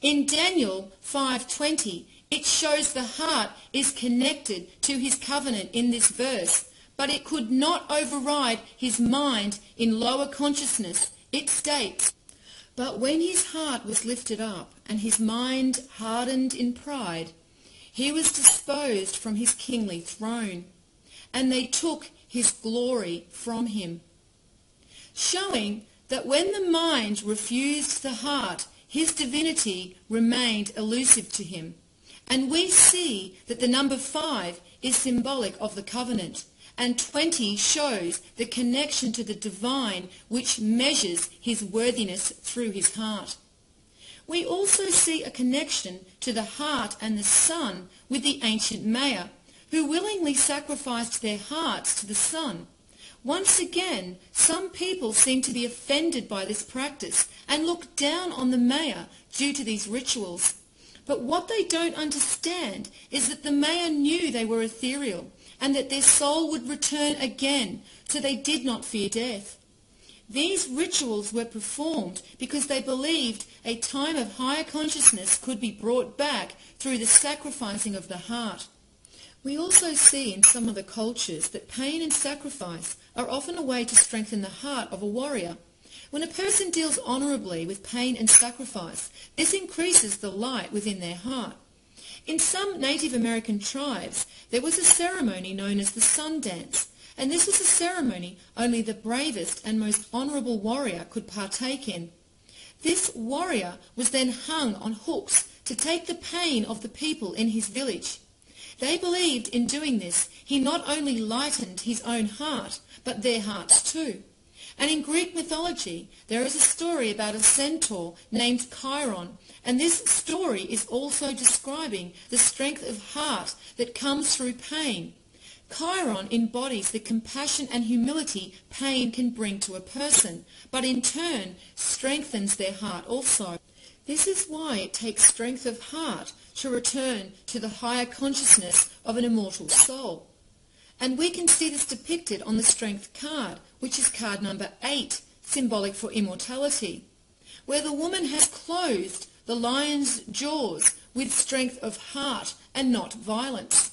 In Daniel 5:20, it shows the heart is connected to his covenant in this verse, but it could not override his mind in lower consciousness. It states, "But when his heart was lifted up and his mind hardened in pride, he was disposed from his kingly throne, and they took his glory from him." Showing that when the mind refused the heart, his divinity remained elusive to him. And we see that the number 5 is symbolic of the covenant, and 20 shows the connection to the divine, which measures his worthiness through his heart. We also see a connection to the heart and the sun with the ancient Maya, who willingly sacrificed their hearts to the sun. Once again, some people seem to be offended by this practice and look down on the Maya due to these rituals. But what they don't understand is that the Maya knew they were ethereal, and that their soul would return again, so they did not fear death. These rituals were performed because they believed a time of higher consciousness could be brought back through the sacrificing of the heart. We also see in some of the cultures that pain and sacrifice are often a way to strengthen the heart of a warrior. When a person deals honourably with pain and sacrifice, this increases the light within their heart. In some Native American tribes, there was a ceremony known as the sun dance, and this was a ceremony only the bravest and most honourable warrior could partake in. This warrior was then hung on hooks to take the pain of the people in his village. They believed in doing this, he not only lightened his own heart, but their hearts too. And in Greek mythology, there is a story about a centaur named Chiron, and this story is also describing the strength of heart that comes through pain. Chiron embodies the compassion and humility pain can bring to a person, but in turn strengthens their heart also. This is why it takes strength of heart to return to the higher consciousness of an immortal soul. And we can see this depicted on the strength card, which is card number 8, symbolic for immortality, where the woman has closed the lion's jaws with strength of heart and not violence.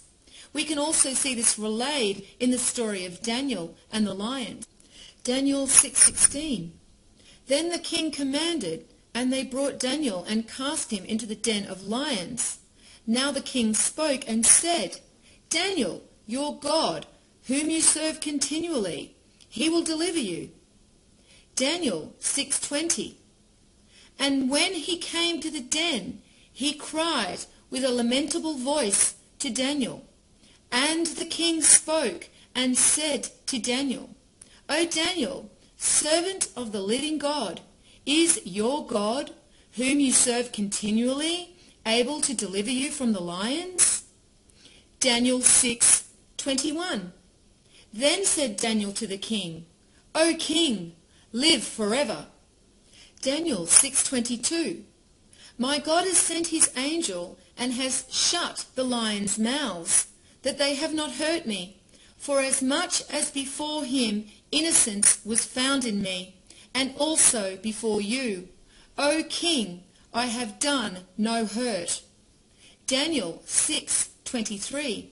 We can also see this relayed in the story of Daniel and the lion. Daniel 6:16. Then the king commanded, and they brought Daniel and cast him into the den of lions. Now the king spoke and said, Daniel, your God, whom you serve continually, he will deliver you. Daniel 6:20. And when he came to the den, he cried with a lamentable voice to Daniel. And the king spoke and said to Daniel, O Daniel, servant of the living God, is your God, whom you serve continually, able to deliver you from the lions? Daniel 6:21. Then said Daniel to the king, O king, live forever. Daniel 6:22. My God has sent his angel and has shut the lions' mouths, that they have not hurt me. For as much as before him innocence was found in me, and also before you, O king, I have done no hurt. Daniel 6:23.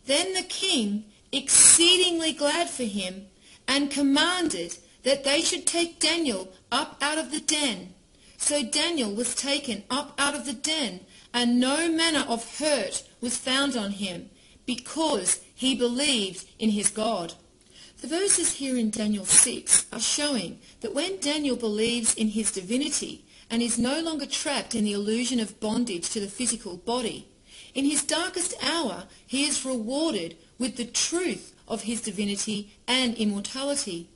Then the king, exceedingly glad for him, and commanded that they should take Daniel up out of the den. So Daniel was taken up out of the den, and no manner of hurt was found on him, because he believed in his God. The verses here in Daniel 6 are showing that when Daniel believes in his divinity and is no longer trapped in the illusion of bondage to the physical body, in his darkest hour he is rewarded with the truth of his divinity and immortality.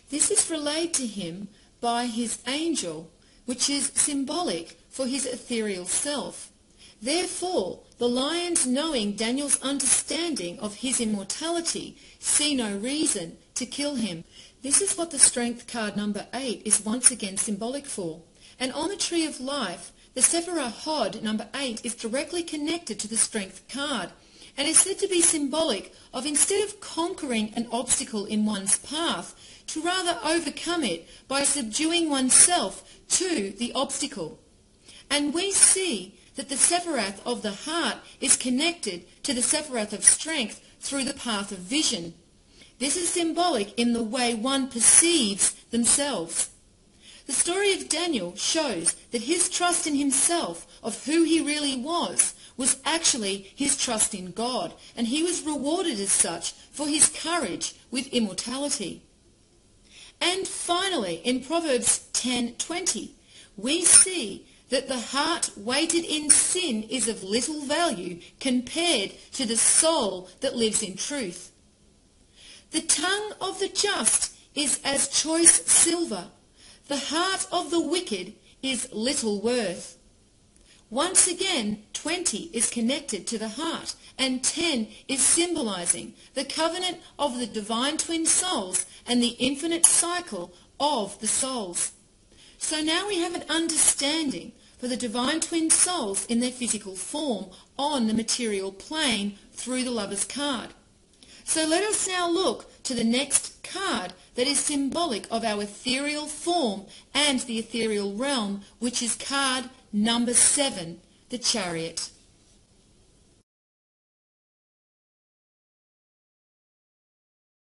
This is relayed to him by his angel, which is symbolic for his ethereal self. Therefore, the lions, knowing Daniel's understanding of his immortality, see no reason to kill him. This is what the strength card number 8 is once again symbolic for. And on the Tree of Life, the Sephirah Hod number 8 is directly connected to the strength card, and is said to be symbolic of, instead of conquering an obstacle in one's path, to rather overcome it by subduing oneself to the obstacle. And we see that the Sephiroth of the heart is connected to the Sephiroth of strength through the path of vision. This is symbolic in the way one perceives themselves. The story of Daniel shows that his trust in himself, of who he really was actually his trust in God, and he was rewarded as such for his courage with immortality. And finally, in Proverbs 10:20, we see that the heart weighted in sin is of little value compared to the soul that lives in truth. The tongue of the just is as choice silver. The heart of the wicked is little worth. Once again, 20 is connected to the heart, and 10 is symbolizing the covenant of the divine twin souls and the infinite cycle of the souls. So now we have an understanding for the divine twin souls in their physical form on the material plane through the Lover's card. So let us now look to the next card that is symbolic of our ethereal form and the ethereal realm, which is card number 7, the Chariot.